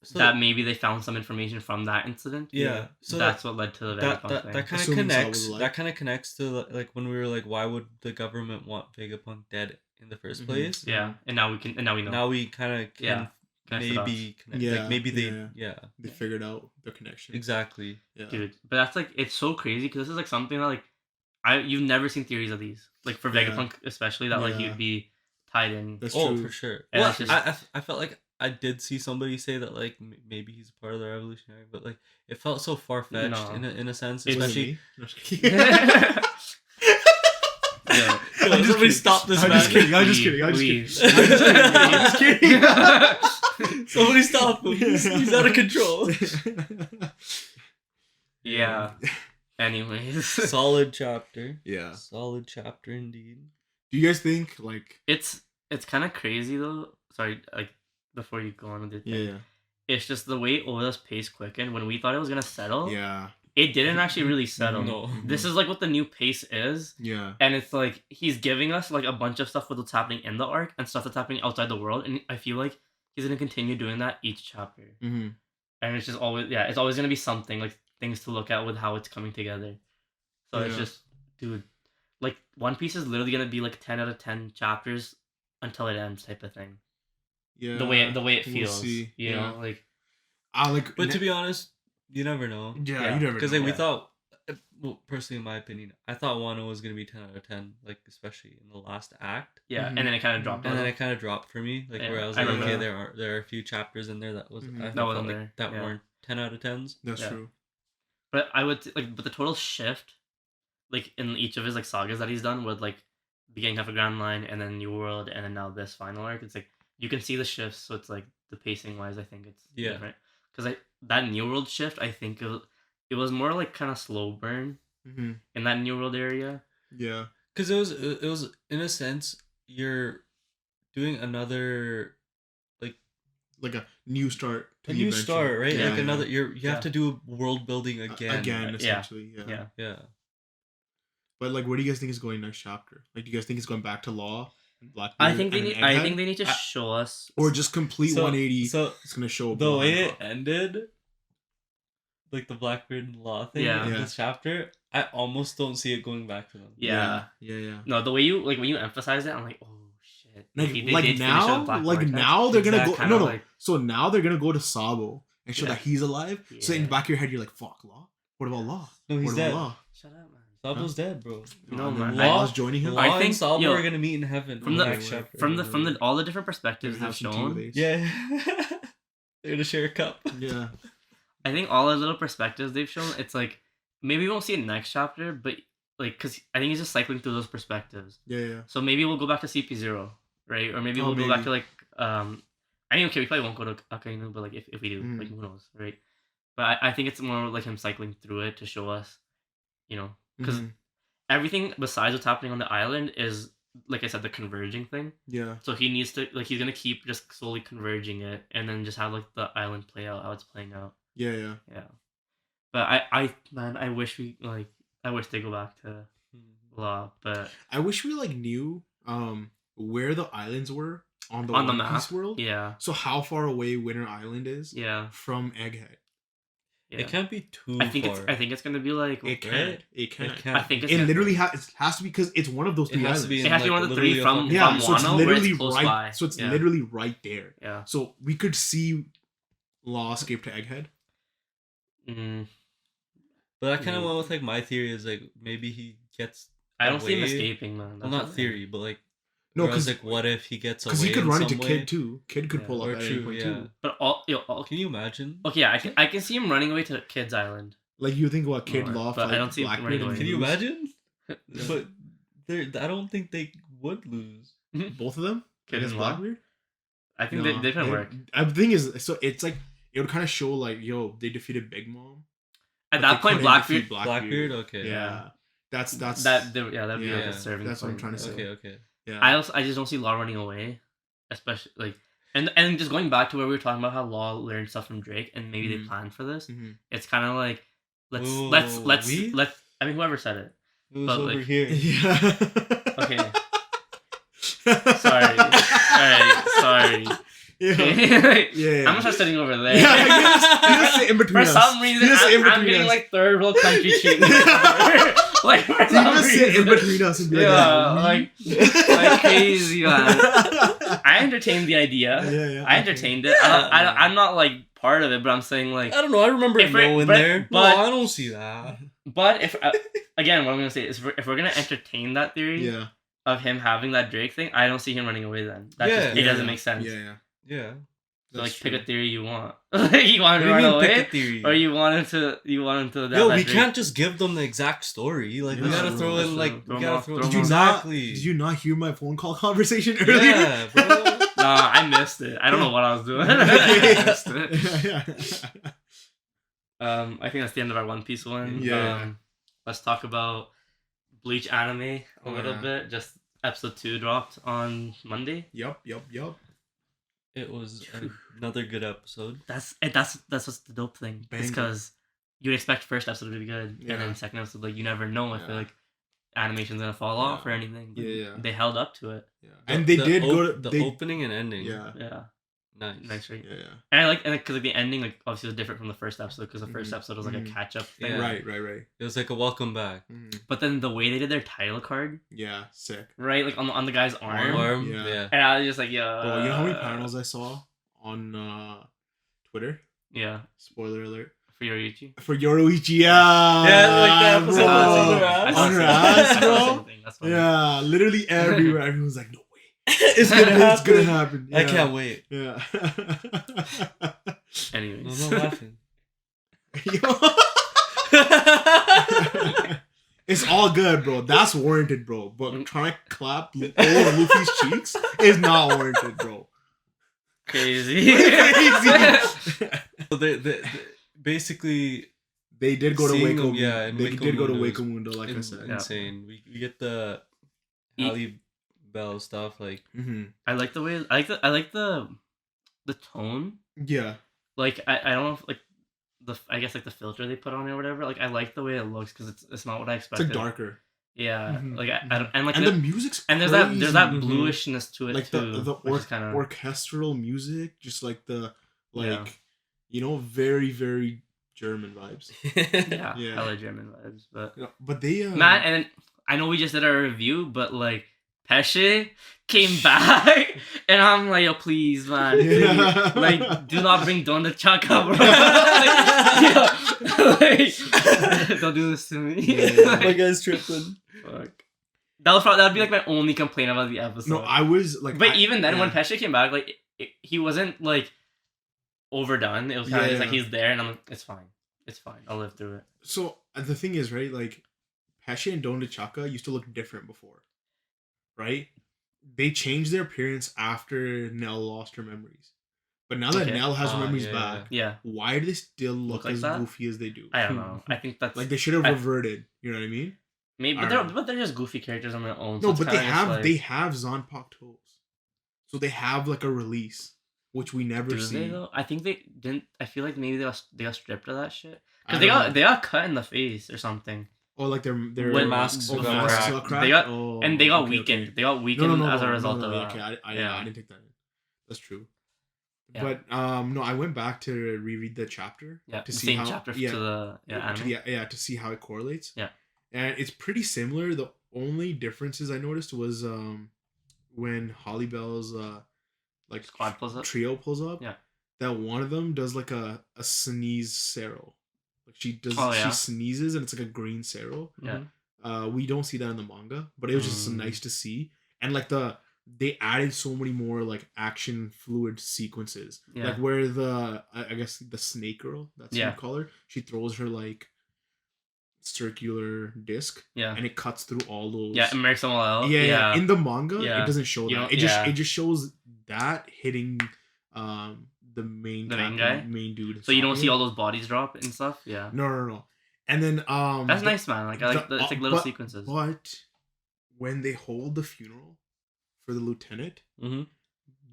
so that maybe they found some information from that incident. Yeah. So that's what led to the Vegapunk thing. That kind of connects. That kind of connects to like when we were like, why would the government want Vegapunk dead in the first place? Yeah. And now we know. Now we kind of can maybe connect. Yeah. Like maybe they figured out the connection. Exactly. Yeah. Dude, but that's like, it's so crazy because this is like something that like you've never seen theories of these, like for Vegapunk especially, that like you'd be tied in. That's true. For sure. Well, I felt like I did see somebody say that like maybe he's part of the revolutionary, but like it felt so far fetched in a sense, especially. Somebody stop this man. I'm just kidding. Somebody stop him. He's out of control. Yeah. Anyways, solid chapter. Yeah. Solid chapter indeed. Do you guys think like it's kind of crazy though? Sorry, like before you go on with it. Yeah. It's just the way Oda's pace quickened when we thought it was gonna settle. Yeah. it didn't actually really settle. No. This is like what the new pace is. Yeah. And it's like he's giving us like a bunch of stuff with what's happening in the arc and stuff that's happening outside the world, and I feel like he's gonna continue doing that each chapter. Mm-hmm. And it's just always it's always gonna be something like things to look at with how it's coming together. So it's just, dude, like One Piece is literally gonna be like 10 out of 10 chapters until it ends type of thing. Yeah. The way it feels, you know, like. But to be honest, you never know. Yeah, you never know. Because we thought, well, personally, in my opinion, I thought Wano was gonna be 10 out of 10, like especially in the last act. Yeah, and then it kind of dropped. And then it kind of dropped for me, like where I was like, okay, there are a few chapters in there that was that weren't 10 out of 10s. That's true. But I would but the total shift, like in each of his like sagas that he's done, with like beginning of a Grand Line and then New World and then now this final arc, it's like you can see the shifts. So it's like the pacing wise, I think it's different. Because that New World shift, I think it was more like kind of slow burn in that New World area. Yeah, because it was in a sense you're doing another like a new start. Right? Yeah, like another you have to do world building again. Essentially. Yeah. But like, where do you guys think is going next chapter? Like, do you guys think it's going back to Law? Blackbeard, I think they need to show us, or just complete 180. So it's gonna show the way it ended, like the Blackbeard and Law thing in this chapter. I almost don't see it going back to them. Yeah. No, the way you when you emphasize it, I'm like, oh shit. Now they're gonna go. No. Like, so now they're gonna go to Sabo and show that he's alive. Yeah. So in the back of your head, you're like, fuck, Law. What about Law? No, he's dead. Shut up, man. Sabo's dead, bro. No, man. Law's joining him. I think Sabo are gonna meet in heaven from the all the different perspectives they've shown. Yeah, they're gonna share a cup. Yeah, I think all the little perspectives they've shown. It's like maybe we won't see it next chapter, but like because I think he's just cycling through those perspectives. Yeah. So maybe we'll go back to CP0, right? Or maybe we'll go back to like I mean, okay, we probably won't go to Akainu, but like if we do, like who knows, right? But I think it's more like him cycling through it to show us, you know. Because everything besides what's happening on the island is, like I said, the converging thing. Yeah. So he needs to, like, he's going to keep just slowly converging it and then just have, like, the island play out how it's playing out. Yeah. But I wish I wish they go back to Law, but... I wish we, like, knew where the islands were on the map. Piece world. Yeah. So how far away Winter Island is from Egghead. Yeah. It can't be too far. I think it's gonna be like it can. I think it literally has to be because it's one of those three islands. It has to be one of the three from Wano, so it's literally close right. by. So it's literally right there. Yeah. So we could see Law escape to Egghead. But that kind of went with like my theory is like maybe he gets. I don't see him escaping, man. Well, not theory, but like. No, because like, what if he gets away? Because he could run into way? Kid too. Kid could pull up at any point too. But can you imagine? Okay, yeah, I can see him running away to Kid's island. Like you think what Kid Law, but I don't see him running away. Can you imagine? But I don't think they would lose. Both of them. Kid and Blackbeard. I think they can work. The thing is, so it's like it would kind of show like, yo, they defeated Big Mom. At that point, Blackbeard. Okay. Yeah. That'd be like a serving. That's what I'm trying to say. Okay. Yeah. I just don't see Law running away, especially like and just going back to where we were talking about how Law learned stuff from Drake and maybe they planned for this. It's kind of like let's I mean whoever said it. It was over here. Yeah. Okay. Sorry. Alright, sorry. Yeah. I'm gonna start sitting over there. You just sit in between us. For some reason, I'm getting like third world country treatment. Like, for some reason. Sit in between us and be like crazy, man. I entertained the idea. Yeah. I entertained it. I'm not like part of it, but I'm saying like I don't know. I remember it going there. But I don't see that. But if again, what I'm gonna say is if we're gonna entertain that theory of him having that Drake thing, I don't see him running away. Then it doesn't make sense. Yeah. So like pick a theory you want. Like you want him to run away, or you want him to Yo, we can't just give them the exact story. Like we gotta throw in like we gotta throw. Did you not hear my phone call conversation earlier? Yeah, bro. Nah, I missed it. I don't know what I was doing. I missed it. I think that's the end of our One Piece one. Yeah. Let's talk about Bleach Anime a little bit. Just episode 2 dropped on Monday. Yup. It was another good episode. That's what's the dope thing. It's because you would expect first episode to be good, and then second episode, like, you never know if animation's gonna fall off or anything. They held up to it. And they did go to the opening and ending. Nice, right? Yeah. And I like, and because like the ending, like obviously was different from the first episode, because the first episode was like a catch up thing. Yeah. Right. It was like a welcome back. But then the way they did their title card. Yeah, sick. Right, like on the guy's arm. Yeah. And I was just like, yeah. Bro, you know how many panels I saw on Twitter? Yeah. Spoiler alert. For Yoruichi? For Yoruichi, yeah. Yeah, like that episode on her ass, bro. Yeah, literally everywhere. Everyone's like, no way. It's gonna happen. Yeah. I can't wait. Yeah. Anyways. I'm not laughing. It's all good, bro. That's warranted, bro. But trying to clap over Luffy's cheeks is not warranted, bro. Crazy. So they basically they did go to Waco. Yeah, they did go to Waco Mundo, like I said. Insane. We get the Halle Bell stuff, like. I like the way I like the tone. Yeah. Like I don't know if like I guess like the filter they put on it or whatever. Like I like the way it looks because it's not what I expected. It's like darker. Yeah, like I don't, and like the music's and crazy. there's that bluishness to it like too. The orchestral music, just like the very very German vibes. Yeah, hella German vibes, but they Matt, and I know we just did our review, but like Pesce came back, and I'm like, yo, please, man, please. Like, do not bring Don the Chaka, bro. Like, don't do this to me. My guy's tripping. Fuck. That'd be like my only complaint about the episode. No, I was like, but even then, when Pesce came back, like he wasn't like overdone. It was kind of just like he's there, and I'm like, it's fine, I'll live through it. So the thing is, right, like Pesce and Don the Chaka used to look different before. Right? They changed their appearance after Nell lost her memories. But now that Nell has her memories back, why do they still look as goofy as they do? I don't know. I think that's like they should have reverted. You know what I mean? Maybe, but they're just goofy characters on their own. No, so but they have Zanpakuto toes, so they have like a release, which we never see. They, though? I think they didn't. I feel like maybe they got stripped of that shit because they got cut in the face or something. Oh, like their masks got cracked. They got weakened. Okay. They got weakened as a result of that. Okay, I didn't take that in. That's true. Yeah. But no, I went back to reread the chapter. Yeah, to see how chapter to the anime. To see how it correlates. Yeah, and it's pretty similar. The only differences I noticed was when Halle Bell's like squad pulls up. Trio pulls up. Yeah, that one of them does like a sneeze Sero. Like she does, she sneezes and it's like a green Sero. Yeah. We don't see that in the manga, but it was just nice to see. And like they added so many more like action fluid sequences. Yeah. Like where I guess the snake girl, that's what you call her. She throws her like circular disc. Yeah. And it cuts through all those. Yeah, it makes them all out. Yeah. In the manga, it doesn't show that. It just shows that hitting the main dude. So you don't see all those bodies drop and stuff? Yeah. No. And then that's nice, man. Like I like it's like little sequences. But when they hold the funeral for the lieutenant,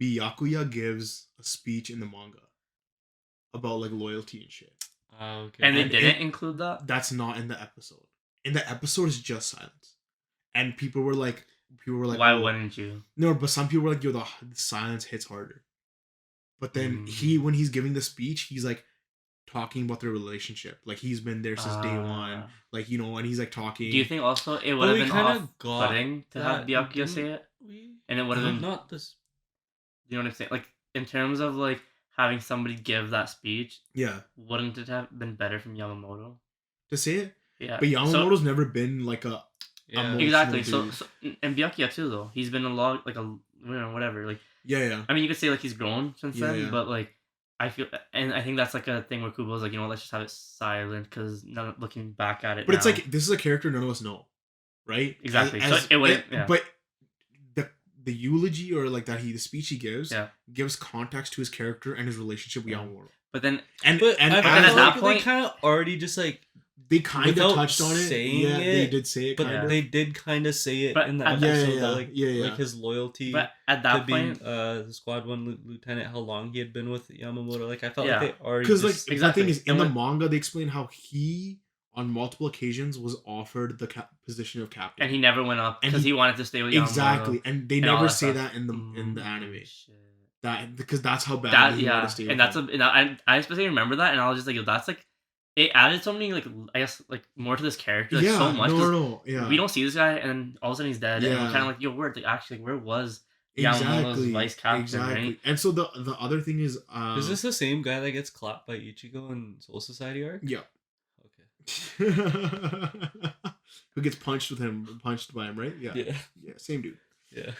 Byakuya gives a speech in the manga about like loyalty and shit. Okay. And they didn't include that? That's not in the episode. In the episode it's just silence. And people were like why wouldn't you? No, but some people were like, yo, the silence hits harder. But then when he's giving the speech, he's like talking about their relationship. Like he's been there since day one. Like, you know, and he's like talking. Do you think also it would have been off-putting to have Byakuya say it? And it would have been not this. You know what I'm saying? Like in terms of like having somebody give that speech. Yeah. Wouldn't it have been better from Yamamoto to say it? Yeah. But Yamamoto's never been like a. Yeah. Exactly. So and Byakuya too though. He's been a lot like whatever like. Yeah. I mean, you could say like he's grown since then, but like I feel, and I think that's like a thing where Kubo's like, you know, let's just have it silent because not looking back at it. But it's like this is a character none of us know, right? Exactly. So it would. But the eulogy or like the speech he gives gives context to his character and his relationship with Yamamoto. But then at that point they kind of already just like They kind of touched on it. Yeah, they did say it. But they did kind of say it in the episode that like his loyalty. But at that point, being Squad 1 lieutenant, how long he had been with Yamamoto. Like I felt like they already because like the thing is in the manga they explain how he on multiple occasions was offered the position of captain, and he never went up because he wanted to stay with Yamamoto. Exactly, and they never say that in the anime. Shit. That because that's how bad he wanted to stay. And I especially remember that, and I was just like, that's like. It added so many, like, I guess, like, more to this character, like, so much. We don't see this guy, and all of a sudden he's dead, and we're kind of like, yo, where was Yamamoto's vice captain, right? And so the other thing is this the same guy that gets clapped by Ichigo in Soul Society arc? Yeah. Okay. Who gets punched by him, right? Yeah, same dude. Yeah.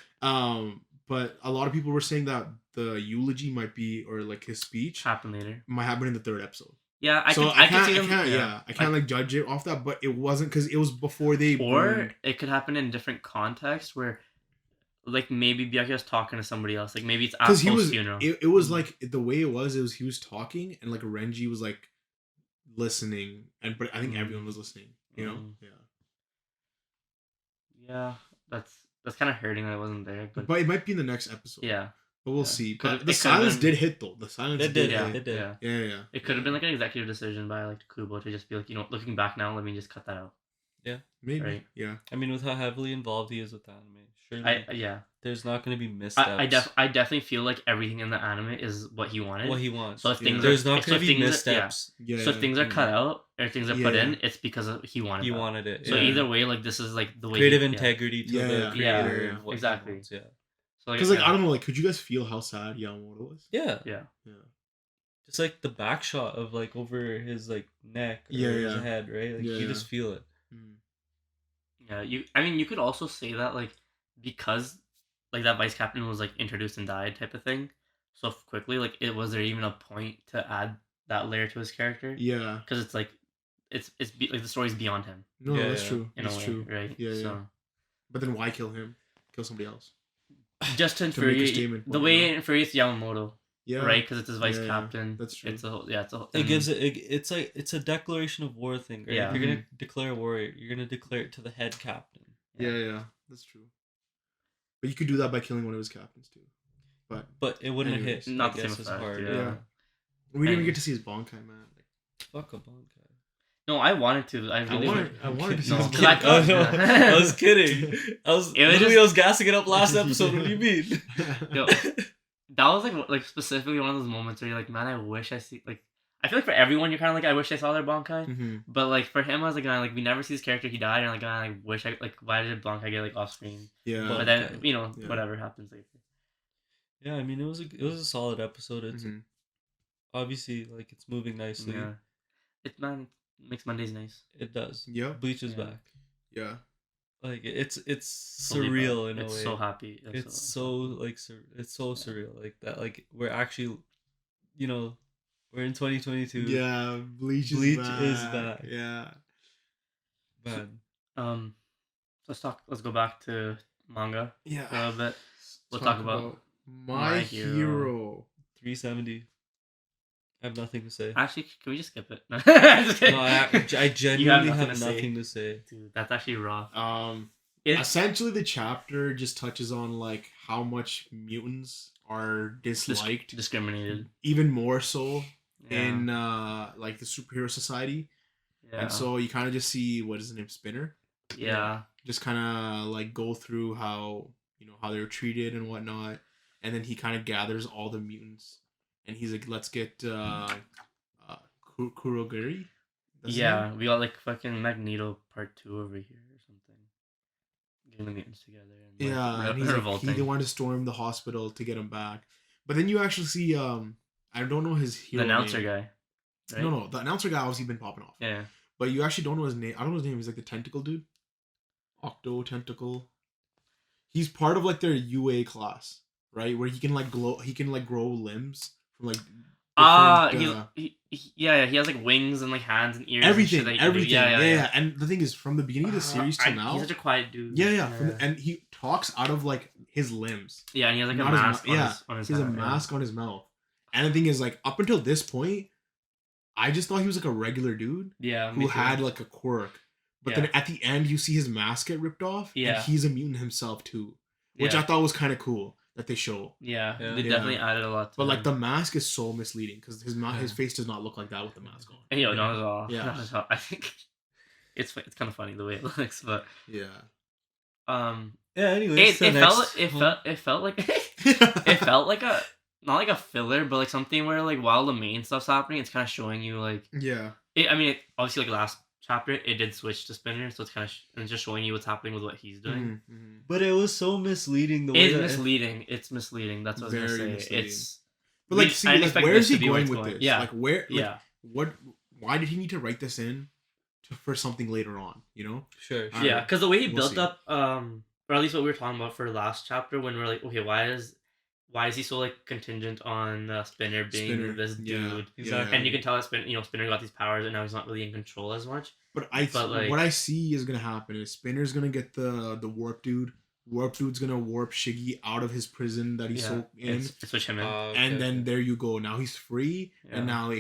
But a lot of people were saying that the eulogy might be, or like his speech might happen in the 3rd episode. Yeah, I can't like judge it off that, but it wasn't because it was before they. Or it could happen in different contexts where, like maybe Byakuya was talking to somebody else. Like maybe it's at Po's funeral. It was like the way it was. He was talking and like Renji was like listening, but I think everyone was listening. You know. Yeah, that's kind of hurting that I wasn't there. But it might be in the next episode. Yeah. But we'll see. But the silence did hit though. The silence did. Yeah. It could have been like an executive decision by like Kubo to just be like, looking back now, let me just cut that out. Yeah. Maybe. Right? Yeah. I mean, with how heavily involved he is with anime, surely. There's not going to be missteps. I definitely feel like everything in the anime is what he wanted. What he wants. So if things there's not going to be missteps. So if things are cut out or things are put in, it's because he wanted. He wanted it. So either way, like this is like the way creative integrity to the creator. And what exactly. Wants, So because I don't know, like, could you guys feel how sad Yamamoto was? Yeah. Just like the back shot of like over his like neck or his head, right? Like you just feel it. Yeah, you could also say that like because like that vice captain was like introduced and died type of thing so quickly, like was there even a point to add that layer to his character? Yeah, because it's like it's like the story's beyond him. No, that's true. That's true, right? Yeah. But then why kill him? Kill somebody else. Just to infuriate the way it infuriates Yamamoto. Yeah. Right, because it's his vice captain. That's true. It's a whole. It gives it. It's like it's a declaration of war thing. Right? Yeah. If you're gonna declare war, you're gonna declare it to the head captain. Yeah, that's true. But you could do that by killing one of his captains too. But it wouldn't hit. Not the same as hard. Yeah. We didn't even get to see his Bankai, man. Fuck a Bankai. No, I wanted to. I wanted to see his Bankai. I was kidding. I was gassing it up last episode. What do you mean? Yo, that was like specifically one of those moments where you're like, man, I wish I see like. I feel like for everyone, you're kind of like, I wish I saw their Bankai. Mm-hmm. But like for him, I was like, like we never see his character. He died, and like, I wish I like. Why did Bankai get like off screen? Yeah. But then whatever happens later. Yeah, I mean it was a solid episode. It's obviously like it's moving nicely. Yeah. It makes Mondays nice. It does. Yeah. Bleach is back. Yeah. Like it's surreal in a way. It's so happy. It's so surreal like that. Like we're actually, we're in 2022. Yeah, Bleach is back. Yeah. Man. Let's go back to manga. Yeah. For a little bit. We'll talk about My Hero. 370. I have nothing to say. Actually, can we just skip it? No, I genuinely have nothing to say. Dude, that's actually raw. Essentially, the chapter just touches on like how much mutants are disliked, discriminated, even more so in like the superhero society. Yeah. And so you kind of just see what is his name, Spinner. Yeah. Just kind of like go through how how they were treated and whatnot, and then he kind of gathers all the mutants. And he's like, let's get Kurogiri. Yeah, we got like fucking Magneto Part 2 over here or something. Getting the mutants together. And, and he's like, they wanted to storm the hospital to get him back. But then you actually see, I don't know his hero the announcer name. Guy. Right? No, the announcer guy obviously been popping off. Yeah. But you actually don't know his name. I don't know his name. He's like the tentacle dude. Octo Tentacle. He's part of like their UA class, right? Where he can like grow limbs. Like he has like wings and like hands and ears. Everything. Yeah. And the thing is, from the beginning of the series to now, he's such a quiet dude. And he talks out of like his limbs. Yeah, and he has like a mask. On his he has a mask on his mouth. And the thing is, like up until this point, I just thought he was like a regular dude. Yeah. Who had like a quirk. But then at the end, you see his mask get ripped off. Yeah. And he's a mutant himself too. Which I thought was kind of cool that they show. Yeah. They definitely added a lot to But like the mask is so misleading because his face does not look like that with the mask on. Not at all. Yeah. Not at all. I think it's kind of funny the way it looks, but yeah. Anyways, it felt like it felt like a not like a filler, but like something where like while the main stuff's happening, it's kind of showing you like obviously like last chapter it did switch to Spinner, so it's kind of just showing you what's happening with what he's doing. Mm-hmm. But it was so misleading. It's misleading. That's what I was gonna say. Misleading. But like, see, like, where is he going with this? Yeah. Like, where? Like, what? Why did he need to write this in for something later on? You know? Sure. Yeah, because the way he built up, or at least what we were talking about for the last chapter, when we're like, okay, why is he so like contingent on Spinner being this dude? Exactly. And you can tell that Spinner got these powers, and now he's not really in control as much. But what I see is gonna happen is Spinner's gonna get the warp dude. Warp dude's gonna warp Shiggy out of his prison that he's so in. Switch him in. And then there you go. Now he's free, and now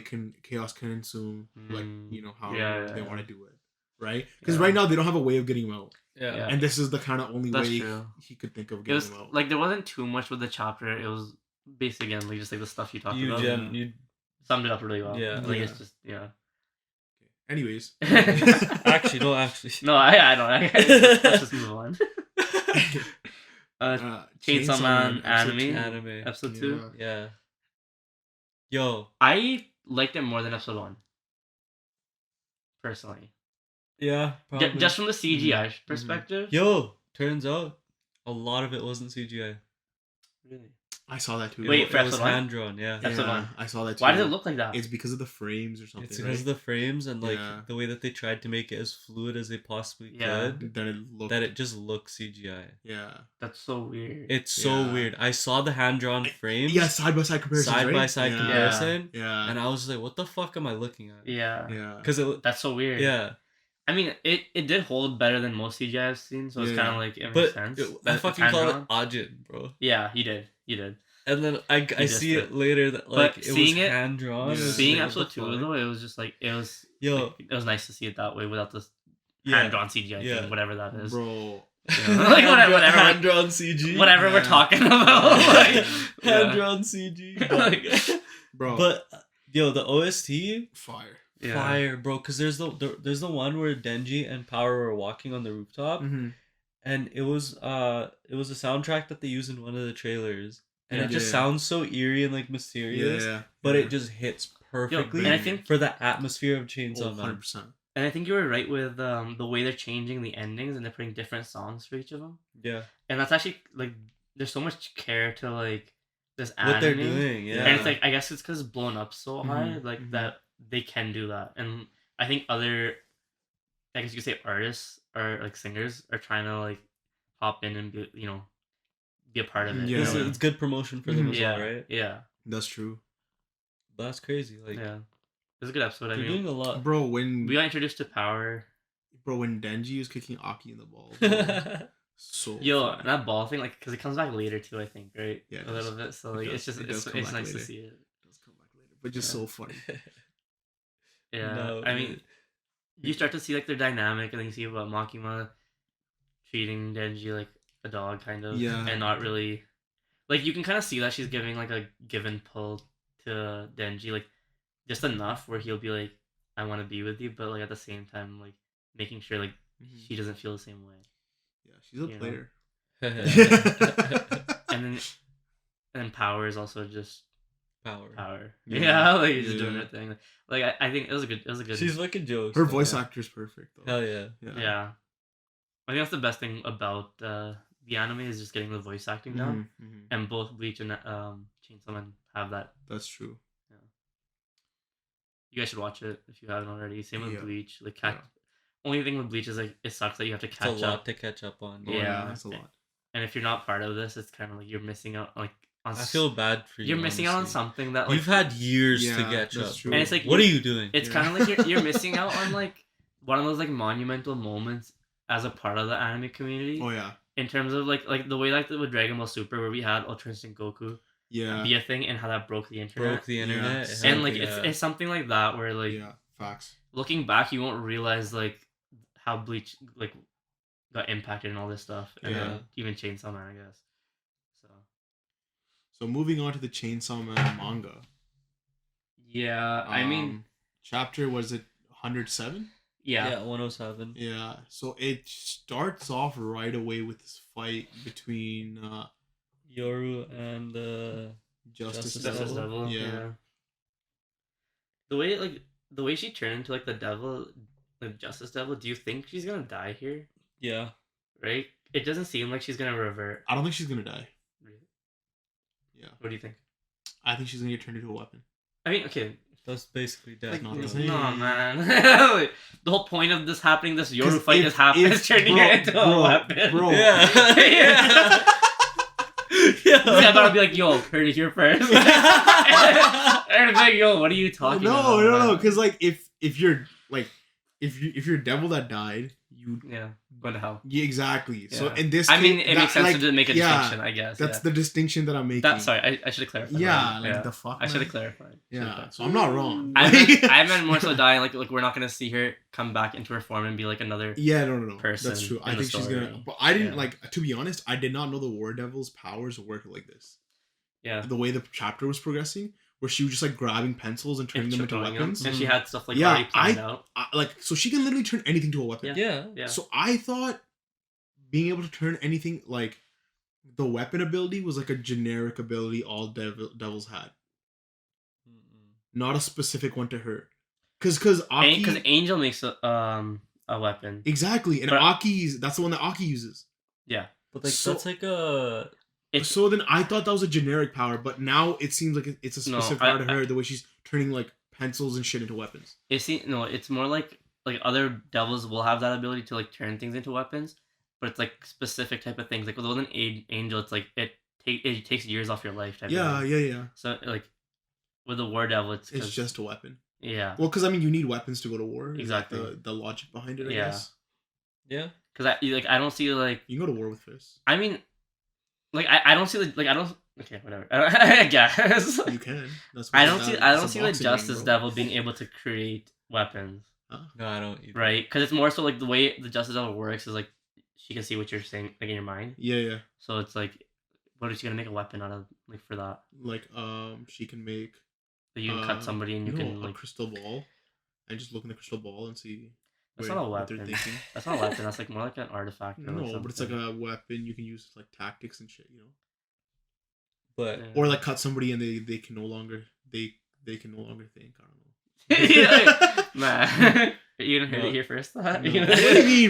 chaos can consume like how they want to do it, right? Because right now they don't have a way of getting him out. Yeah. And this is the kind of only way he could think of getting him out. Like there wasn't too much with the chapter. It was basically again like just like the stuff you talked about. You summed it up really well. Yeah. Like it's just Anyways. actually. No, I don't. Let's just move on. Chainsaw Man Anime episode 2. Yeah. Yo, I liked it more than episode 1. Personally. Yeah, probably. Just from the CGI perspective. Yo, turns out a lot of it wasn't CGI. Really? I saw that too. Wait, for it was hand drawn, Episode 1. I saw that too. Why does it look like that? It's because of the frames or something. It's because of the frames and like the way that they tried to make it as fluid as they possibly could. That it just looks CGI. Yeah. That's so weird. It's so weird. I saw the hand drawn frames. Yeah, side by side comparison. Comparison. Yeah. And I was like, what the fuck am I looking at? Yeah. Yeah. Because that's so weird. Yeah. I mean, it did hold better than most CGI I've seen, so it's kind of like it makes sense. I fucking call it Ajit, bro. Yeah, you did. And then I see it later that like it was hand drawn. Seeing episode 2 though, it was just like it was nice to see it that way without this hand drawn CGI thing, whatever that is, bro. Like whatever hand drawn CG, whatever we're talking about, like, hand drawn CG, bro. But the OST fire, bro. Because there's the one where Denji and Power were walking on the rooftop, and it was a soundtrack that they use in one of the trailers. And it just sounds so eerie and like mysterious, but it just hits perfectly. And I think for the atmosphere of Chainsaw Man. 100%. And I think you were right with the way they're changing the endings and they're putting different songs for each of them. Yeah, and that's actually like there's so much care to like this anime. What they're doing, and it's like I guess it's because it's blown up so high, like that they can do that. And I think other, I guess you could say artists or like singers are trying to like hop in and be a part of it. Yeah, it's good promotion for them as well, right? Yeah, that's true. That's crazy. Like, it was a good episode. They're doing a lot, bro. When we got introduced to Power, bro, when Denji was kicking Aki in the ball, so and that ball thing, like, because it comes back later too, I think, right? Yeah, a little bit. So like, it's just it's nice later. To see it. It does come back later, but just so funny. I mean, you start to see like their dynamic, and then you see about Makima treating Denji like a dog, kind of, and not really, like, you can kind of see that she's giving like a give and pull to Denji, like just enough where he'll be like, I want to be with you, but like at the same time like making sure like she doesn't feel the same way. Yeah, she's a player. and then Power is also just Power. Yeah, like he's just doing her thing. Like I think it was a good. She's fucking jokes. Her voice actor's perfect though. Hell yeah. Yeah. I think that's the best thing about the anime is just getting the voice acting down, and both Bleach and Chainsaw Man have that. That's true. Yeah. You guys should watch it if you haven't already. Same with Bleach. Like only thing with Bleach is like it sucks that you have to catch up. It's a lot to catch up on. Yeah, that's a lot. And if you're not part of this, it's kind of like you're missing out. Like I feel bad for you. You're missing out on something that like, you've had years to catch up. True. And it's like, what are you doing? It's kind of like you're missing out on like one of those like monumental moments as a part of the anime community. Oh yeah. In terms of like the way like with Dragon Ball Super where we had Ultra Instinct Goku, be a thing, and how that broke the internet. Yeah. And like it's something like that where like facts. Looking back, you won't realize like how Bleach like got impacted and all this stuff, and then even Chainsaw Man, I guess. So moving on to the Chainsaw Man manga. Yeah, I mean, chapter was it 107? Yeah, 107. Yeah, so it starts off right away with this fight between Yoru and Justice Devil. Yeah. The way she turned into like the devil, like Justice Devil. Do you think she's gonna die here? Yeah. Right. It doesn't seem like she's gonna revert. I don't think she's gonna die. Really? Yeah. What do you think? I think she's gonna get turned into a weapon. I mean, okay. That's basically death. Like, no, man. The whole point of this happening, this Yoru fight is turning it into a weapon. Bro. Yeah. Yeah. I thought I'd be like, yo, heard it here first. And I'd be like, yo, what are you talking about? No, because like if you're devil that died, you go to hell. Yeah, exactly. Yeah. So in this, I mean, it makes sense to make a distinction. I guess that's the distinction that I'm making. Sorry, I should have clarified. Yeah, the fuck. I should have clarified. Yeah, so I'm not wrong. I meant more so dying. Like we're not gonna see her come back into her form and be like another. No. Person. That's true. I think she's gonna. But I didn't to be honest. I did not know the War Devil's powers work like this. Yeah. The way the chapter was progressing, where she was just like grabbing pencils and turning them into weapons, and she had stuff like already planned out. So she can literally turn anything to a weapon. Yeah. So I thought being able to turn anything, like the weapon ability, was like a generic ability all devils had, not a specific one to her. Because Angel makes a weapon. Exactly, and that's the one that Aki uses. Yeah, but like that's like a. So then I thought that was a generic power, but now it seems like it's a specific power to her. The way she's turning like pencils and shit into weapons. It's more like other devils will have that ability to like turn things into weapons, but it's like specific type of things. Like with an angel, it's like it takes years off your life. Yeah. So like with the War Devil, it's just a weapon. Yeah. Well, because I mean, you need weapons to go to war. Exactly. The logic behind it. I guess. Yeah. Because I don't see like you can go to war with fists. I mean. Like I don't see I don't. Okay, whatever. I guess you can. I don't see the Justice Devil being able to create weapons. Huh? No, I don't either. Right, because it's more so like the way the Justice Devil works is like she can see what you're saying like in your mind. Yeah. So it's like, what is she gonna make a weapon out of like for that? Like she can make. You can cut somebody and you can like a crystal ball, and just look in the crystal ball and see. That's not a weapon. That's not a weapon. That's like more like an artifact. No, but it's like a weapon you can use like tactics and shit, you know. But or like cut somebody and they can no longer think. I don't know. Man, you didn't hear it here first. No. What do you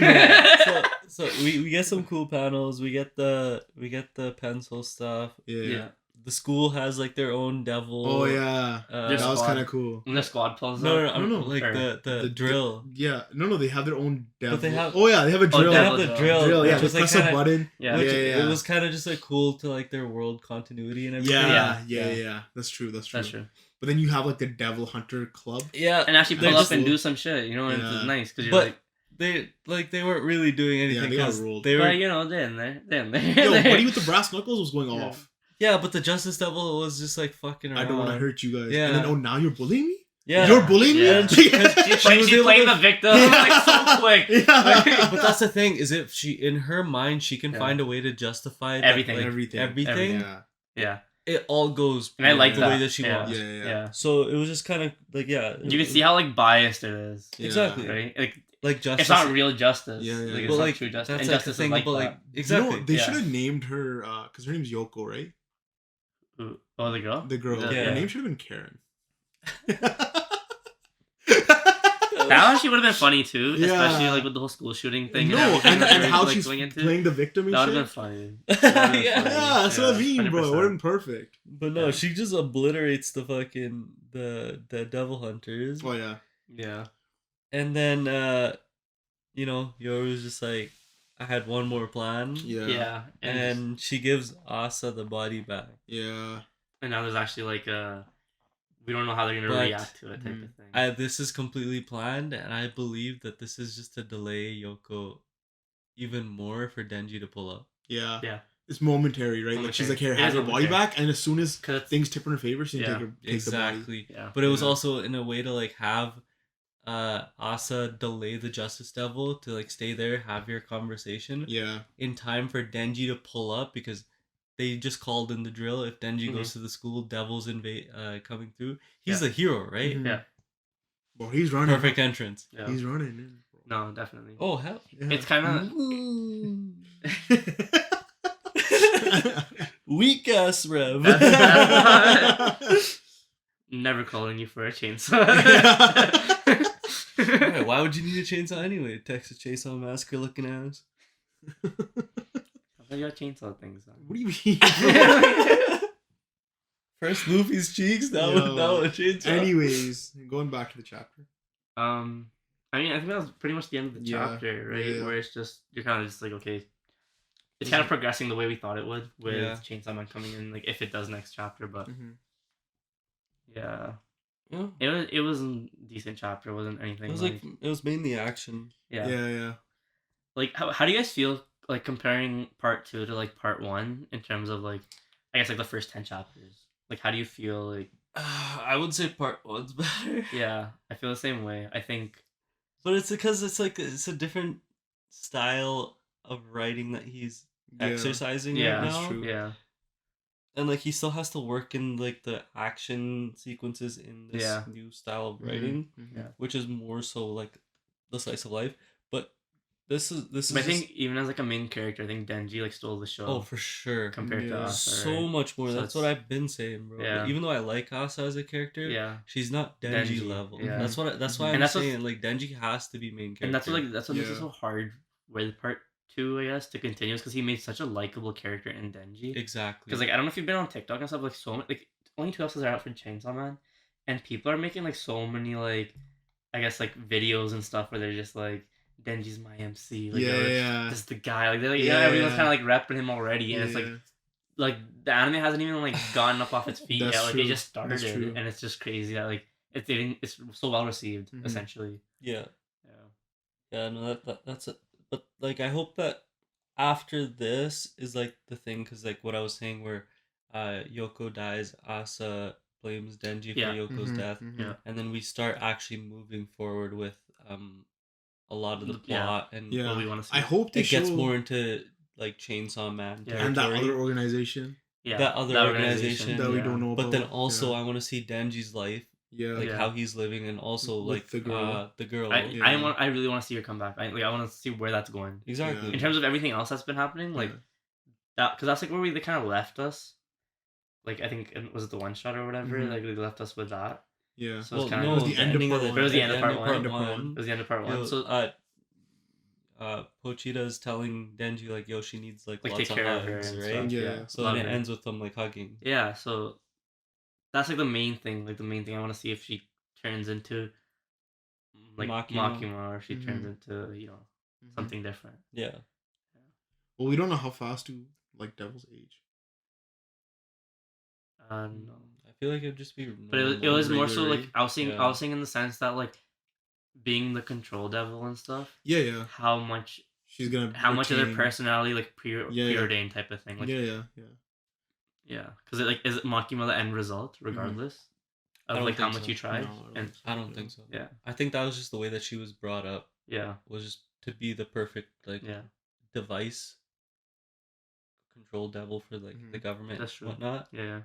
mean, man? So we get some cool panels. We get the pencil stuff. Yeah. The school has like their own devil. Oh yeah, that was kind of cool. And the squad pulls up. No, like the drill. No, they have their own devil. But they have. Oh yeah, they have a drill. They have the drill. Yeah, just press a button. Yeah, it was kind of just like cool to like their world continuity and everything. Yeah. That's true. But then you have like the Devil Hunter Club. Yeah, and actually pull up and do some shit. You know, and it's nice because you're they weren't really doing anything. Yeah, they got ruled. But you know, they're in there. Yo, Buddy with the brass knuckles was going off. Yeah, but the Justice Devil was just like fucking around. I don't want to hurt you guys. Yeah. And then, now you're bullying me? Yeah. You're bullying me? Yeah. She played the victim like so quick. Yeah. But that's the thing, is if she, in her mind, she can find a way to justify everything. Everything. Yeah. It all goes and I like the way that she wants. Yeah. So it was just kind of like, you can see how like biased it is. Exactly. Right? Like justice. It's not real justice. Yeah. Like, it's not true justice. And justice is like that. Exactly. You know, they should have named her, because her name's Yoko, right? Oh, the girl? The girl. Yeah. Her name should have been Karen. That one she would have been funny too, especially like with the whole school shooting thing. No, and how she's playing the victim and that shit. That would have been funny. That's what I mean, bro. It would have been perfect. But no, she just obliterates the fucking the devil hunters. Oh yeah. Yeah. And then Yoru's just like, I had one more plan. Yeah. And she gives Asa the body back. Yeah. And now there's actually like we don't know how they're gonna react to it type of thing. This is completely planned, and I believe that this is just to delay Yoko even more for Denji to pull up. Yeah. Yeah. it's momentary, right? Like she's like, here, have her body back, and as soon as things tip in her favor, she can take the body. Yeah. But it was also in a way to like have Asa delay the Justice Devil to like stay there, have your conversation. Yeah. In time for Denji to pull up because they just called in the drill. If Denji goes to the school, Devil's coming through. He's the hero, right? Yeah. Well, he's running. Perfect entrance. Yeah. He's running. No, definitely. Oh hell! Yeah. It's kind of weak ass Rev. Never calling you for a chainsaw. Right, why would you need a chainsaw anyway? Texas Chainsaw Massacre looking ass. I thought you got chainsaw things on. What do you mean? First Luffy's cheeks, now a chainsaw. Anyways, going back to the chapter. I mean, I think that was pretty much the end of the chapter, right? Yeah. Where it's just you're kind of just like, okay, it's kind of progressing the way we thought it would with Chainsaw Man coming in, like if it does next chapter, but yeah. It was a decent chapter. It wasn't anything. It was like it was mainly action. Yeah. Like how do you guys feel like comparing part 2 to like part 1 in terms of like I guess like the first 10 chapters? Like how do you feel like? I would say part 1's better. Yeah, I feel the same way. I think, but it's because it's like it's a different style of writing that he's exercising right now. That's true. Yeah. And like he still has to work in like the action sequences in this new style of writing, which is more so like the slice of life. But this is. But I think even as like a main character, I think Denji like stole the show. Oh, for sure. Compared to Asa, so much more. So that's what I've been saying, bro. Yeah. Even though I like Asa as a character, she's not Denji level. Yeah. That's why I'm saying like Denji has to be main character. And that's what makes it so hard with part 2, I guess, to continue, because he made such a likable character in Denji. Exactly. Because like I don't know if you've been on TikTok and stuff, like so many, like only 2 episodes are out for Chainsaw Man, and people are making like so many like I guess like videos and stuff where they're just like Denji's my MC, like this is the guy, like they're like everyone's kind of like repping him already, and it's like the anime hasn't even like gotten up off its feet yet, like they just started, and it's just crazy that like it's so well received essentially. No, that's it. But like I hope that after this is like the thing, because like what I was saying where Yoko dies, Asa blames Denji for Yoko's death, and then we start actually moving forward with a lot of the plot and what we want to see. I hope it gets more into like Chainsaw Man and that other organization. That other organization that we don't know about. But then also I want to see Denji's life. How he's living, and also with like the girl. I really want to see her come back. I want to see where that's going. Exactly. In terms of everything else that's been happening, like that, because that's like where they kind of left us. Like I think was it the one shot or whatever? Like they left us with that. Yeah. So it's kind of the ending of part 1. It was the end of part 1. It was the end of part 1. So Pochita is telling Denji like, yo, she needs like lots take of care hugs, of her, right? Yeah. So then it ends with them like hugging. Yeah. So that's like the main thing. Like the main thing I want to see if she turns into like Makima or if she turns into something different. Yeah. Well, we don't know how fast to like Devil's age. No. I feel like it'd just be. But it was more so like I was saying in the sense that like being the control devil and stuff. Yeah. How much she's gonna? How much of their personality like preordained type of thing. Like, yeah. Because it is it Makima the end result regardless of like how much you try? I don't think so. Yeah. I think that was just the way that she was brought up. Yeah. Was just to be the perfect like device. Control devil for like the government and whatnot. Yeah.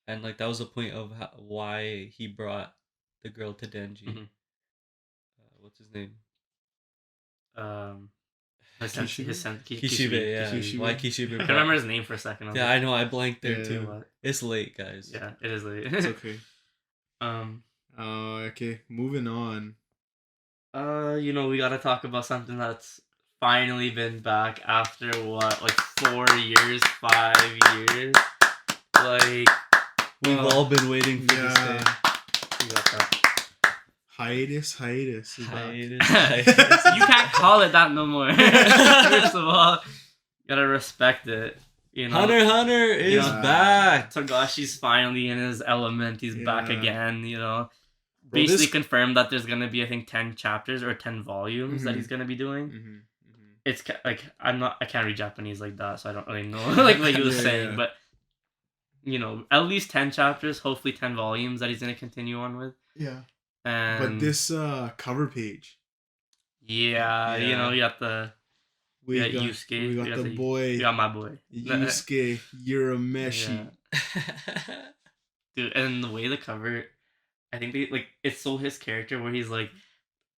And like that was the point of why he brought the girl to Denji. What's his name? Kishibe, yeah. Kishibe. Why Kishibe? I can't remember his name for a second. I know. I blanked there too. It's late, guys. Yeah, it is late. It's okay. Okay, moving on. We gotta talk about something that's finally been back after what, like 4 years, 5 years. Like we've all been waiting for this day. We got that. Hiatus. You can't call it that no more. First of all, you gotta respect it. Hunter x Hunter is back. Togashi's finally in his element. He's back again. Basically confirmed that there's gonna be, I think, 10 chapters or 10 volumes that he's gonna be doing. it's like I can't read Japanese like that, so I don't really know like what he was saying, but at least 10 chapters, hopefully 10 volumes that he's gonna continue on with. Yeah. But this cover page. Yeah, you got the we got Yusuke. We got the boy. We got my boy. Yusuke Urameshi. Yeah. Dude, and the way the cover, I think it's so his character where he's like,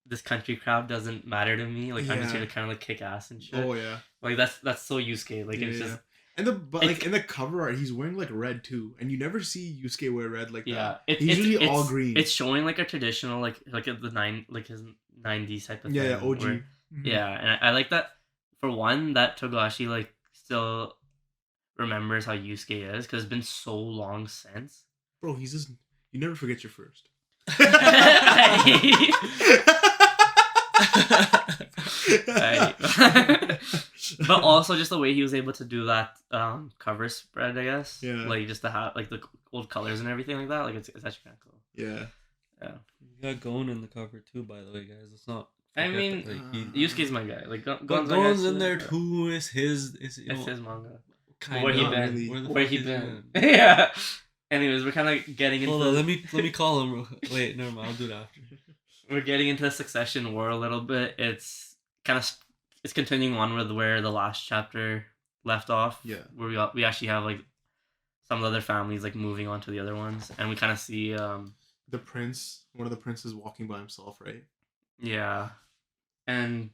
this country crowd doesn't matter to me. Like I'm just here to kind of like kick ass and shit. Oh yeah. Like that's so Yusuke. Like it's just. And in the cover art, he's wearing like red too, and you never see Yusuke wear red like that. He's usually all green. It's showing like a traditional like his 90s type of thing. Yeah, OG. Where, yeah, and I like that. For one, that Togashi like still remembers how Yusuke is because it's been so long since. Bro, he's just you never forget your first. But also just the way he was able to do that cover spread, I guess. Yeah. Like just to have like the old colors and everything like that. Like it's actually kind of cool. Yeah. Yeah. You got Gon in the cover too, by the way, guys. It's not. I mean, Yusuke's my guy. Like Gon's in there too. It's his manga. Where he been? Really. Where he been? Yeah. Anyways, we're kind of getting into. Hold on, let me call him. Wait, never mind. I'll do it after. We're getting into the Succession War a little bit. It's continuing on with where the last chapter left off. Yeah. Where we actually have like some of the other families like moving on to the other ones, and we kind of see the prince, one of the princes walking by himself, right? Yeah, and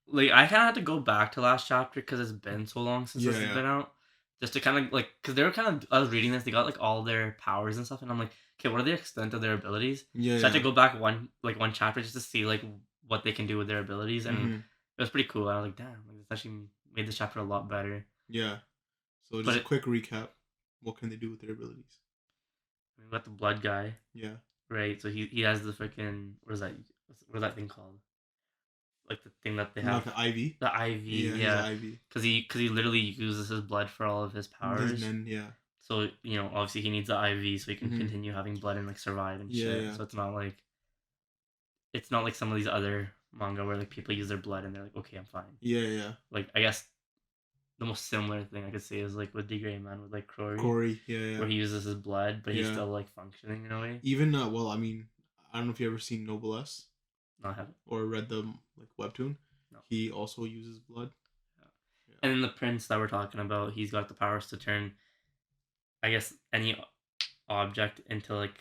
like I kind of had to go back to last chapter because it's been so long since this has been out, just to kind of like because they were kind of I was reading this, they got like all their powers and stuff, and I'm like, okay, what are the extent of their abilities? Yeah. So I had to go back one chapter just to see like what they can do with their abilities, and it was pretty cool. I was like, damn, like this actually made this chapter a lot better. Yeah. So just a quick recap. What can they do with their abilities? We got the blood guy. Yeah. Right. So he has the freaking what is that thing called? Like the thing that they have. Like the IV. The IV. Yeah. IV. Because he literally uses his blood for all of his powers. Yeah. So obviously he needs the IV so he can continue having blood and like survive and shit. Yeah. So it's not like some of these other manga where like people use their blood and they're like, okay, I'm fine. Yeah. Like I guess the most similar thing I could say is like with the Gray Man with like Corey, yeah. Where he uses his blood, but he's still like functioning in a way. Even well, I mean, I don't know if you ever seen Noblesse. No, I haven't. Or read the like webtoon. No. He also uses blood. Yeah. And then the prince that we're talking about, he's got the powers to turn, I guess, any object into like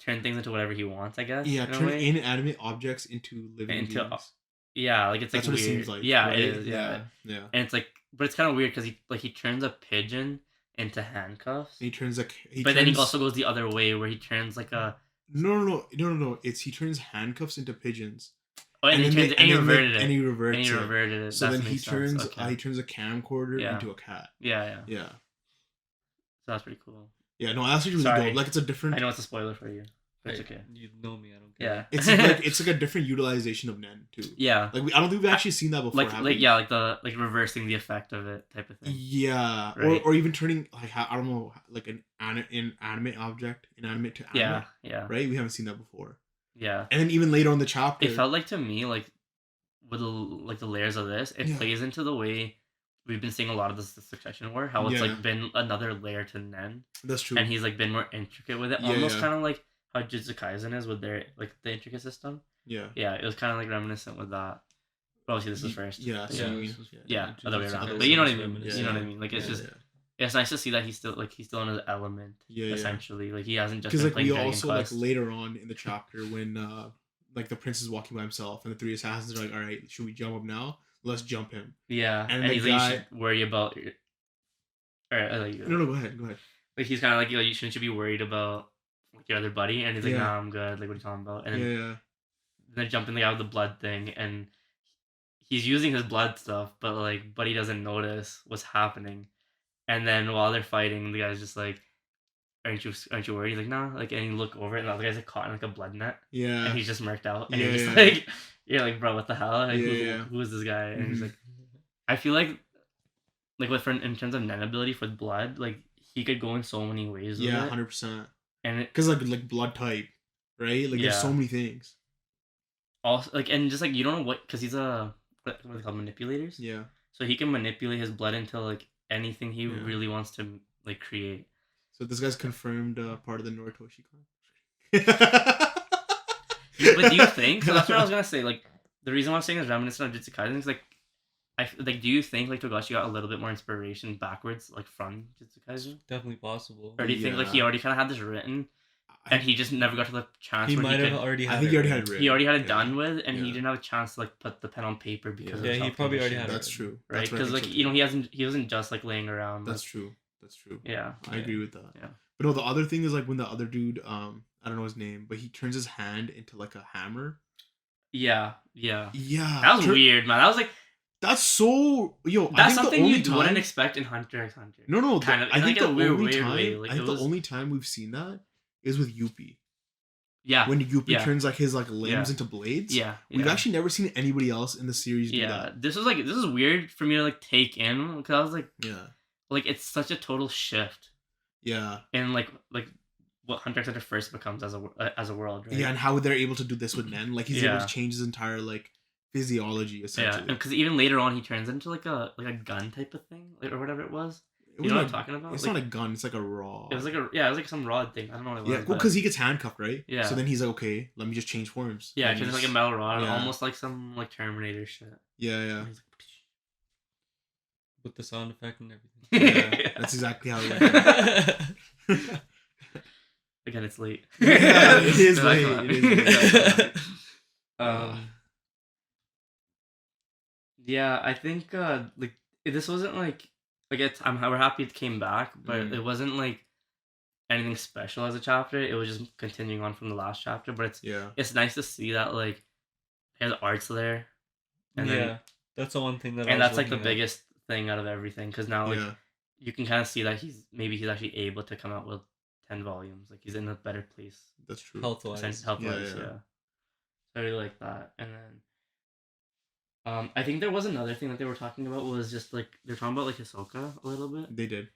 turn things into whatever he wants, I guess. Yeah, turn inanimate objects into living beings. Yeah, like it's like that's what weird. It seems like. Yeah, right? it is. Yeah. And it's like, but it's kind of weird because he turns a pigeon into handcuffs. And then he also goes the other way where he turns like a. No. He turns handcuffs into pigeons. Oh, and he reverted it. And he reverted it. So then he turns a camcorder into a cat. Yeah. So that's pretty cool. Yeah, no, that's really dope. Like it's a different. I know it's a spoiler for you. It's okay. You know me, I don't care. Yeah. It's like a different utilization of Nen too. Yeah. Like I don't think we've actually seen that before. Like reversing the effect of it type of thing. Yeah. Right? Or even turning like I don't know, like an inanimate object, inanimate to animate. Yeah. Right? We haven't seen that before. Yeah. And then even later on the chapter, it felt like to me like with the layers of this, it plays into the way we've been seeing a lot of the Succession War, how it's like been another layer to Nen. That's true. And he's like been more intricate with it, almost kind of like how Jujutsu Kaisen is with their like the intricate system. Yeah. Yeah, it was kind of like reminiscent with that. But obviously this is first. Yeah. Other way around. But you know what I mean. You know what I mean. Like it's just. Yeah, it's nice to see that he's still in his element. Essentially, like he hasn't just. Because like we also Quest. Like later on in the chapter when like the prince is walking by himself and the three assassins are like, all right, should we jump up now? Let's jump him. Yeah, and he's like, you should worry about. Alright, No, go ahead. Like he's kind of like, you shouldn't be worried about like your other buddy, and he's like, nah, I'm good. Like, what are you talking about? And then they're jumping out of the blood thing, and he's using his blood stuff, but like, Buddy doesn't notice what's happening, and then while they're fighting, the guy's just like, aren't you worried? He's like, nah. Like, and you look over it, and the other guy's like caught in like a blood net. Yeah. And he's just murked out, and you're just like, you're like, bro, what the hell? Like, who is this guy? And he's like, I feel like in terms of Nen ability for blood, like he could go in so many ways. With 100%. And because like blood type, right? Like there's so many things. Also, like, and just like you don't know what, because he's a what are they called, manipulators? Yeah. So he can manipulate his blood into like anything he really wants to like create. So this guy's confirmed part of the Noritoshi clan. But do you think? So that's what I was gonna say. Like the reason why I'm saying is reminiscent of Jujutsu Kaisen is like, do you think like Togashi got a little bit more inspiration backwards like from Jujutsu Kaisen? Definitely possible. Or do you think like he already kind of had this written, and he just never got to the chance? He might have already. I think he already had it written. He already had it done with, and he didn't have a chance to like put the pen on paper because he probably already had it. That's true. Right, because like he wasn't just like laying around. That's true. That's true. Yeah, I agree with that. Yeah. But no, the other thing is like when the other dude, I don't know his name, but he turns his hand into like a hammer. Yeah. That was weird, man. That was like. That's so That's something you wouldn't expect in Hunter x Hunter. No. Kind of. I think the only time we've seen that is with Yuppie. Yeah. When Yuppie turns like his like limbs into blades. Yeah. We've actually never seen anybody else in the series do that. This is weird for me to like take in because I was like, like it's such a total shift. Yeah. And like what Hunter x Hunter first becomes as a world, right? Yeah, and how they're able to do this with men, like he's able to change his entire like physiology essentially. Yeah, because even later on he turns into like a gun type of thing, like, or whatever it was. You know what I'm talking about? It's like, not a gun. It's like a rod. It was like some rod thing. I don't know what it was. Yeah, well, because he gets handcuffed, right? Yeah. So then he's like, okay, let me just change forms. Yeah, it's like a metal rod, almost like some like Terminator shit. Yeah. With the sound effect and everything. Yeah, that's exactly how it went. Again, it's late. Yeah, it is late. Yeah, I think like this wasn't like we're happy it came back, but it wasn't like anything special as a chapter. It was just continuing on from the last chapter, but it's nice to see that like his art's there, and then that's the one thing that that's like the biggest thing out of everything because now like you can kind of see that he's actually able to come out with 10 volumes. Like he's in a better place. That's true. Health-wise, yeah. So I really like that, and then. I think there was another thing that they were talking about was just like they're talking about like Hisoka a little bit. They did.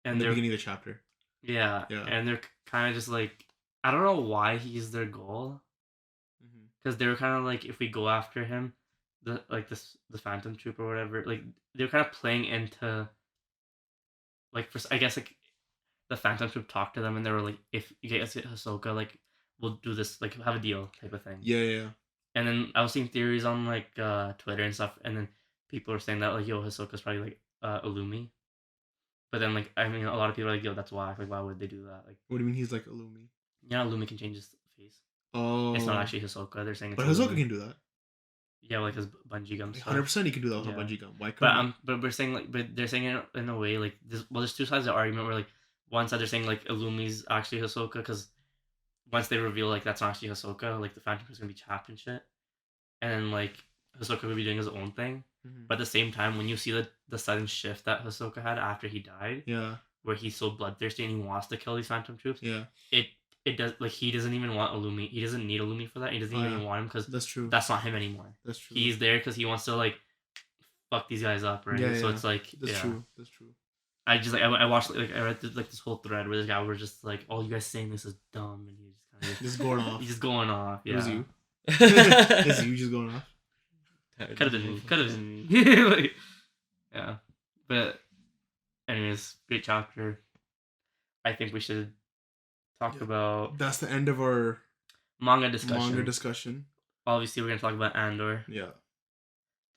And in the beginning of the chapter. Yeah. And they're kind of just like I don't know why he's their goal. Because they were kind of like if we go after him, the Phantom Troop or whatever, like they were kind of playing into. Like I guess like the Phantom Troop talked to them and they were like, if you get us Hisoka, like we'll do this, like have a deal type of thing. Yeah. And then I was seeing theories on like Twitter and stuff, and then people were saying that like, yo, Hisoka's probably like Illumi. But then like I mean, a lot of people are like, yo, that's why. Like, why would they do that? Like, what do you mean he's like Illumi? Yeah, Illumi can change his face. Oh, it's not actually Hisoka. They're saying, but Hisoka can do that. Yeah, like his bungee gum. 100% he can do that with a bungee gum. Why couldn't? But we're saying like, but they're saying it in a way like this. Well, there's two sides of the argument where like one side they're saying like Illumi's actually Hisoka because once they reveal like that's not actually Hisoka, like the Phantom is gonna be chapped and shit. And then, like, Hisoka would be doing his own thing. But at the same time, when you see the sudden shift that Hisoka had after he died, where he's so bloodthirsty and he wants to kill these Phantom Troops, it does, like, he doesn't even want Illumi. He doesn't need Illumi for that. He doesn't even want him because that's not him anymore. That's true. He's there because he wants to, like, fuck these guys up, right? Yeah, so it's like, That's true. I just, like, I watched, like, I read, this whole thread where this guy was just like, oh, you guys saying this is dumb. And he was just kind of just going off. He's just going off. Yeah. It was you. Is you just going off? Could have been me. Like, yeah. But anyways, great chapter. I think we should talk about that's the end of our manga discussion. Obviously we're gonna talk about Andor. Yeah.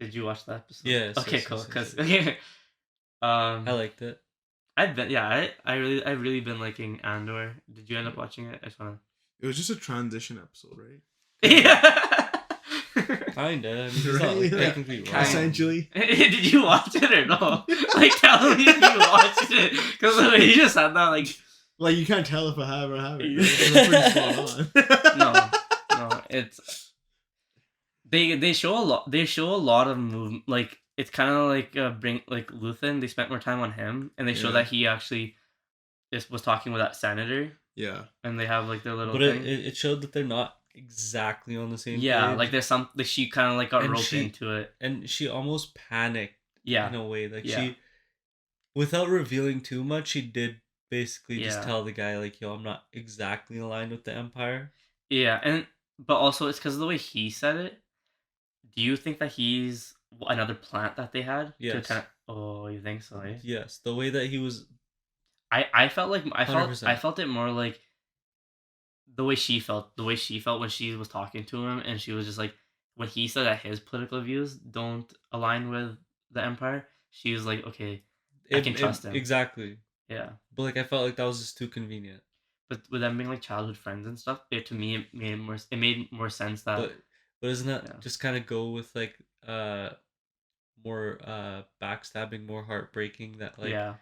Did you watch that episode? Yes. Okay, cool. I liked it. I really been liking Andor. Did you end up watching it? It was just a transition episode, right? Yeah. Kinda. Essentially. Did you watch it or no? Like, tell me if you watched it. Because the way you just said that, like you can't tell if I have or haven't. It's pretty spot on. No. It's they show a lot. They show a lot of movement. Like it's kind of like bring like Luthen. They spent more time on him, and they show that he actually was talking with that senator. Yeah. And they have like their little. But it showed that they're not exactly on the same page. Like there's some like she kind of like got roped into it, and she almost panicked. Yeah. In a way, like she, without revealing too much, she did basically just tell the guy like, "Yo, I'm not exactly aligned with the Empire." Yeah, but also it's because of the way he said it. Do you think that he's another plant that they had. Yes. Oh, you think so? Eh? Yes, the way that he was. I felt it more like the way she felt when she was talking to him, and she was just like, when he said that his political views don't align with the Empire, she was like, okay, I can trust him. Exactly. Yeah. But like I felt like that was just too convenient. But with them being like childhood friends and stuff, it made more sense that. But doesn't that just kind of go with like more backstabbing, more heartbreaking, that like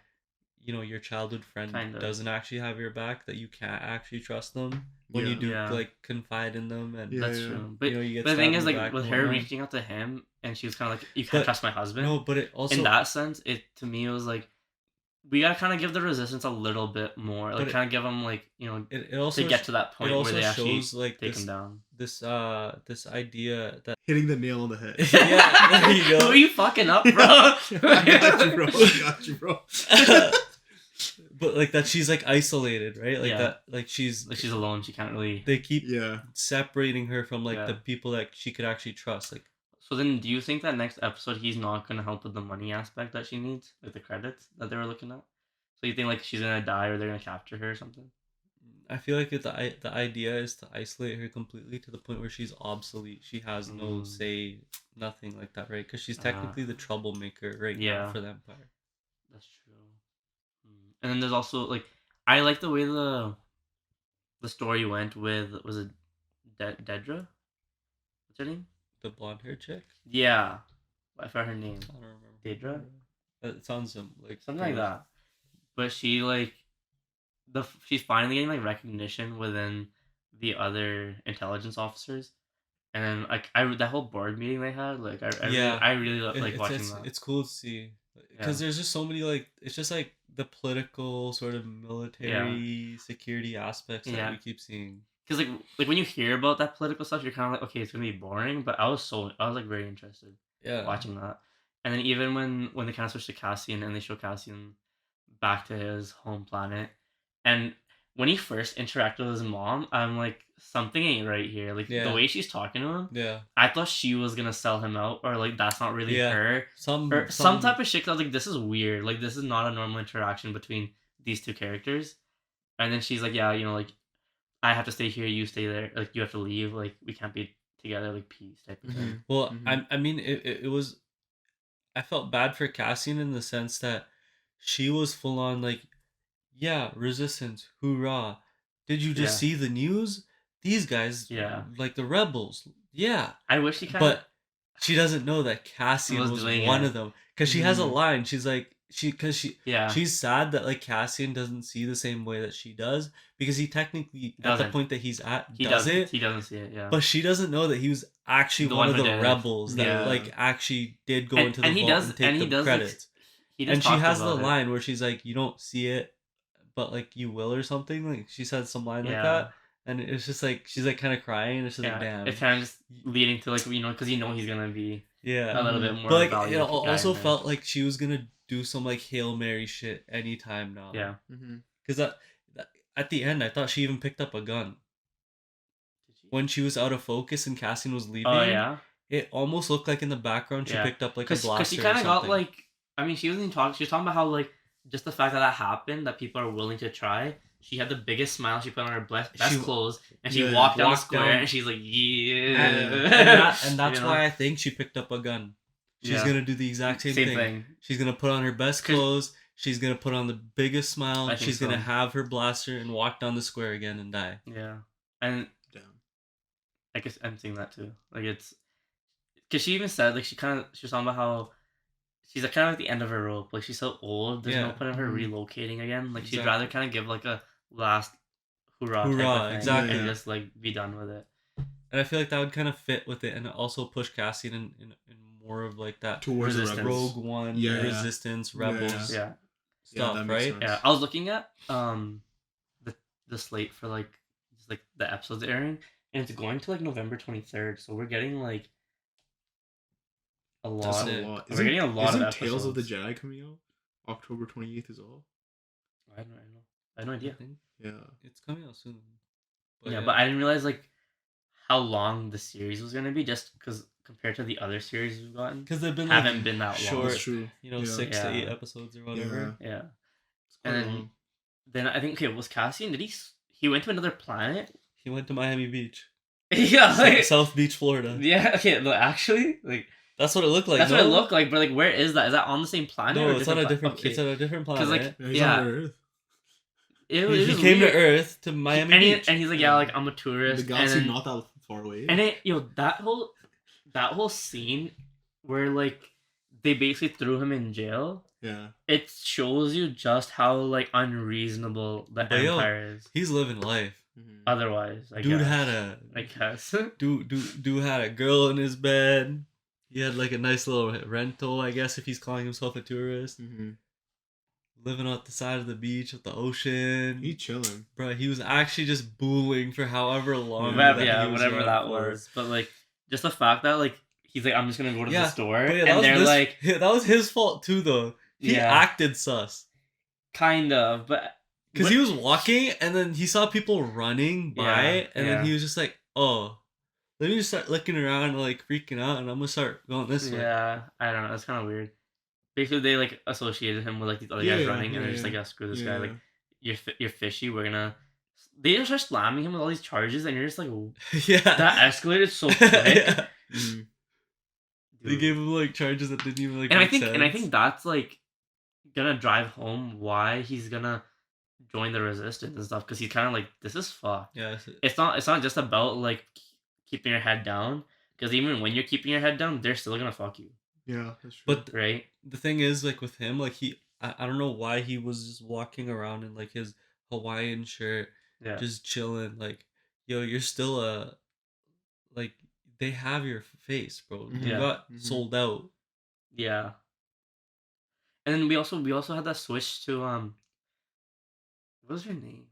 your childhood friend doesn't actually have your back, that you can't actually trust them when you do like confide in them, and that's true. But you get the thing is, like, with her reaching out to him, and she was kind of like, you can't trust my husband. No, but it also, in that sense, it to me, it was like, we gotta kind of give the resistance a little bit more, like kind of give them like, it also to get to that point where they actually like take him down. This idea that hitting the nail on the head. Yeah, there you go. Who are you fucking up, bro? I got you, bro. But like that, she's like isolated, right? Like that, like she's alone. She can't really. They keep separating her from like the people that she could actually trust. Like, so then, do you think that next episode he's not gonna help with the money aspect that she needs, like the credits that they were looking at? So you think like she's gonna die, or they're gonna capture her or something? I feel like the idea is to isolate her completely to the point where she's obsolete. She has no say, nothing like that, right? Because she's technically the troublemaker right now for the Empire. That's true. And then there's also like, I like the way the story went with, was it Dedra? What's her name? The blonde hair chick? Yeah. I forgot her name. I don't remember. Dedra? That sounds like something like that. But she like she's finally getting like recognition within the other intelligence officers. And then like that whole board meeting they had, like I really like watching that. It's cool to see, because there's just so many, like, it's just like the political sort of military security aspects that we keep seeing. Because like when you hear about that political stuff, you're kind of like, okay, it's gonna be boring. But I was like very interested. Watching that. And then even when they kind of switch to Cassian and they show Cassian back to his home planet, and when he first interacted with his mom, I'm like, something ain't right here. Like the way she's talking to him, I thought she was gonna sell him out, or like that's not really her. Some type of shit. I was like, this is weird. Like this is not a normal interaction between these two characters. And then she's like, yeah, like, I have to stay here, you stay there. Like you have to leave. Like we can't be together. Like peace type of thing. Well, I mean, it was. I felt bad for Cassian in the sense that she was full on like, yeah, resistance, hoorah. Did you just see the news? These guys, like the rebels. Yeah. I wish she But she doesn't know that Cassian was one of them. Because she has a line. She's like, she's sad that like Cassian doesn't see the same way that she does, because he technically at the point that he's at he doesn't see it. But she doesn't know that he was actually one of the rebels that like actually did go into the vault and take the credits. And she has the line where she's like, you don't see it, but like you will, or something. Like she said some line like that, and it's just like she's like kind of crying, and it's just like, damn. It's kind of just leading to like, because he's gonna be a little bit more. But like it also felt like she was gonna do some like Hail Mary shit anytime now. Yeah. Because at the end, I thought she even picked up a gun. When she was out of focus and Cassian was leaving. Oh yeah. It almost looked like in the background she picked up like a blaster. Because she kind of got like, I mean, she wasn't talking. She was talking about how like just the fact that happened, that people are willing to try. She had the biggest smile. She put on her best clothes, and she walked down the square, and she's like, yeah. And that's why I think she picked up a gun. She's gonna do the exact same thing. She's gonna put on her best clothes. She's gonna put on the biggest smile. She's gonna have her blaster and walk down the square again and die. Yeah, and I guess I'm seeing that too. Like it's because she even said like she was talking about how she's like kind of at the end of her rope. Like she's so old. There's no point in her relocating again. Like she'd rather kind of give like a last hoorah type of thing, exactly, and just like be done with it. And I feel like that would kind of fit with it, and also push Cassian in more of like that towards Rogue One, resistance, rebels, stuff, right? Yeah, I was looking at the slate for like just like the episodes airing, and it's going to like November 23rd. So we're getting like a lot. We're getting a lot of episodes. Tales of the Jedi coming out October 28th is all. I don't know. I had no idea. Yeah, it's coming out soon. But I didn't realize like how long the series was gonna be, just because compared to the other series we've gotten, because they've been haven't been that short, long. True. 6 to 8 episodes or whatever. Yeah. And then I think was Cassian? Did he went to another planet? He went to Miami Beach. Yeah, South Beach, Florida. Yeah. Okay. Actually, that's what it looked like. That's what it looked like. But where is that? Is that on the same planet? No, it's on a different. Okay. It's on a different planet. He's on Earth. He came to Earth to Miami Beach, and he's like, I'm a tourist. The galaxy not that far away. And that whole scene where they basically threw him in jail. Yeah. It shows you just how unreasonable the Empire is. He's living life. Otherwise, I guess. Dude had a girl in his bed. He had a nice little rental, I guess, if he's calling himself a tourist. Mm-hmm. Living on the side of the beach with the ocean. He chilling. Bro, he was actually just booling for however long. Whatever that was. But just the fact that he's I'm just gonna go to the store, and they're that was his fault too, though. He acted sus. Kind of, but because he was walking and then he saw people running by, and then he was just like, "Oh, let me just start looking around, freaking out, and I'm gonna start going this way." Yeah, I don't know. It's kind of weird. Basically, they associated him with these other guys running, and they're just screw this guy. You're fishy. We're gonna. They just start slamming him with all these charges, and you're just that escalated so quick. Mm-hmm. They gave him charges that didn't even and I think that's gonna drive home why he's gonna join the resistance and stuff, because he's kind of this is fucked. Yeah, it's not just about keeping your head down, because even when you're keeping your head down, they're still gonna fuck you. Yeah, that's true. But right, the thing is, with him, I don't know why he was just walking around in his Hawaiian shirt, just chilling. Yo, you're still they have your face, bro. You got sold out. Yeah. And then we also had that switch to what was her name?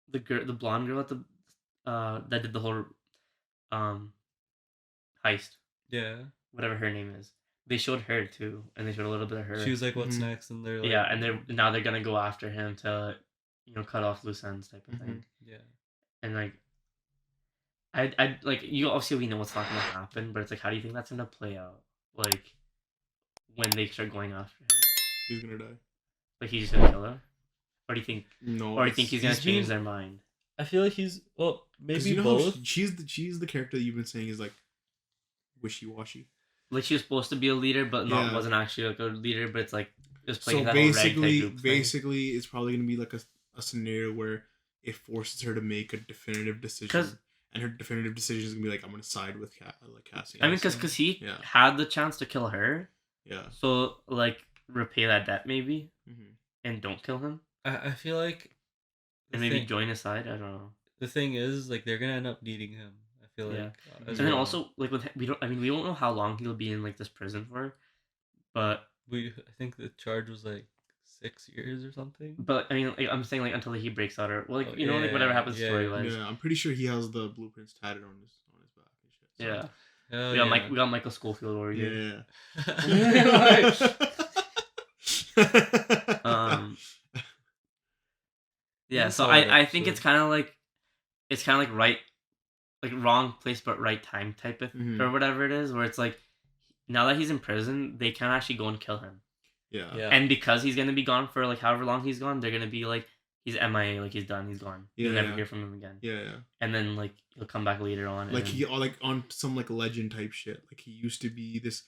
The blonde girl at the that did the whole heist. Yeah. Whatever her name is. They showed her too, and they showed a little bit of her. She was like, "What's next?" And they're and they're gonna go after him to, cut off loose ends type of thing. Yeah. And I you obviously we know what's not gonna happen, but it's how do you think that's gonna play out? When they start going after him, he's gonna die. He's just gonna kill her, or do you think? No. Or do you think he's gonna change their mind? I feel like he's maybe both. She's the character that you've been saying is wishy-washy. She was supposed to be a leader, but wasn't actually a good leader. But it's it was playing that basically, whole ragtag basically, it's probably gonna be a scenario where it forces her to make a definitive decision, and her definitive decision is gonna be I'm gonna side with Cassie. I mean, because he had the chance to kill her. Yeah. So repay that debt maybe, and don't kill him. I feel and maybe join his side. I don't know. The thing is, they're gonna end up needing him. I feel and then also we don't know how long he'll be in this prison for, but I think the charge was 6 years or something. But I mean, I'm saying until he breaks out, or whatever happens story-wise. Yeah, I'm pretty sure he has the blueprints tatted on his back and shit. So. Yeah. We got Michael Schofield over here. Yeah. Yeah. So I think it's kind of right, wrong place but right time type of or whatever it is, where it's now that he's in prison, they can actually go and kill him. Yeah. And because he's gonna be gone for however long he's gone, they're gonna be he's MIA, he's done, he's gone. You'll never hear from him again. Yeah. And then he'll come back later on. He on some legend type shit. He used to be this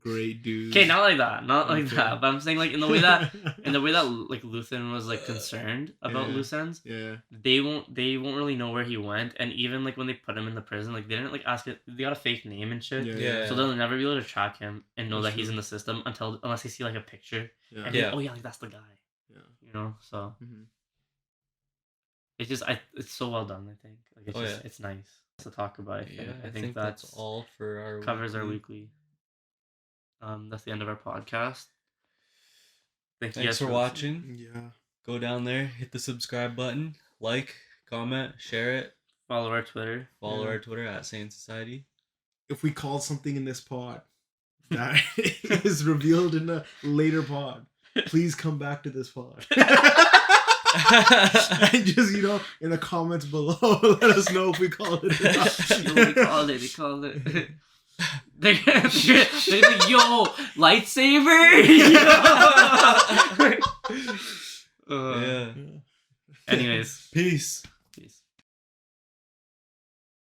great dude. Okay, not like that. But I'm saying in the way that Luthen was concerned about loose ends. Yeah. They won't really know where he went, and even when they put him in the prison, they didn't ask it. They got a fake name and shit. Yeah. So they'll never be able to track him and know that he's in the system unless they see a picture. Yeah. And oh yeah, that's the guy. Yeah. So. Mm-hmm. It's just it's so well done. I think it's nice to talk about. I think that's all for our covers our weekly. That's the end of our podcast. Thanks for watching. Yeah. Go down there, hit the subscribe button, comment, share it. Follow our Twitter. Our Twitter at Sane Society. If we called something in this pod that is revealed in a later pod, please come back to this pod. And just, in the comments below, let us know if we called it or not. They called it. They're like, yo, lightsaber. Yeah. Anyways, peace.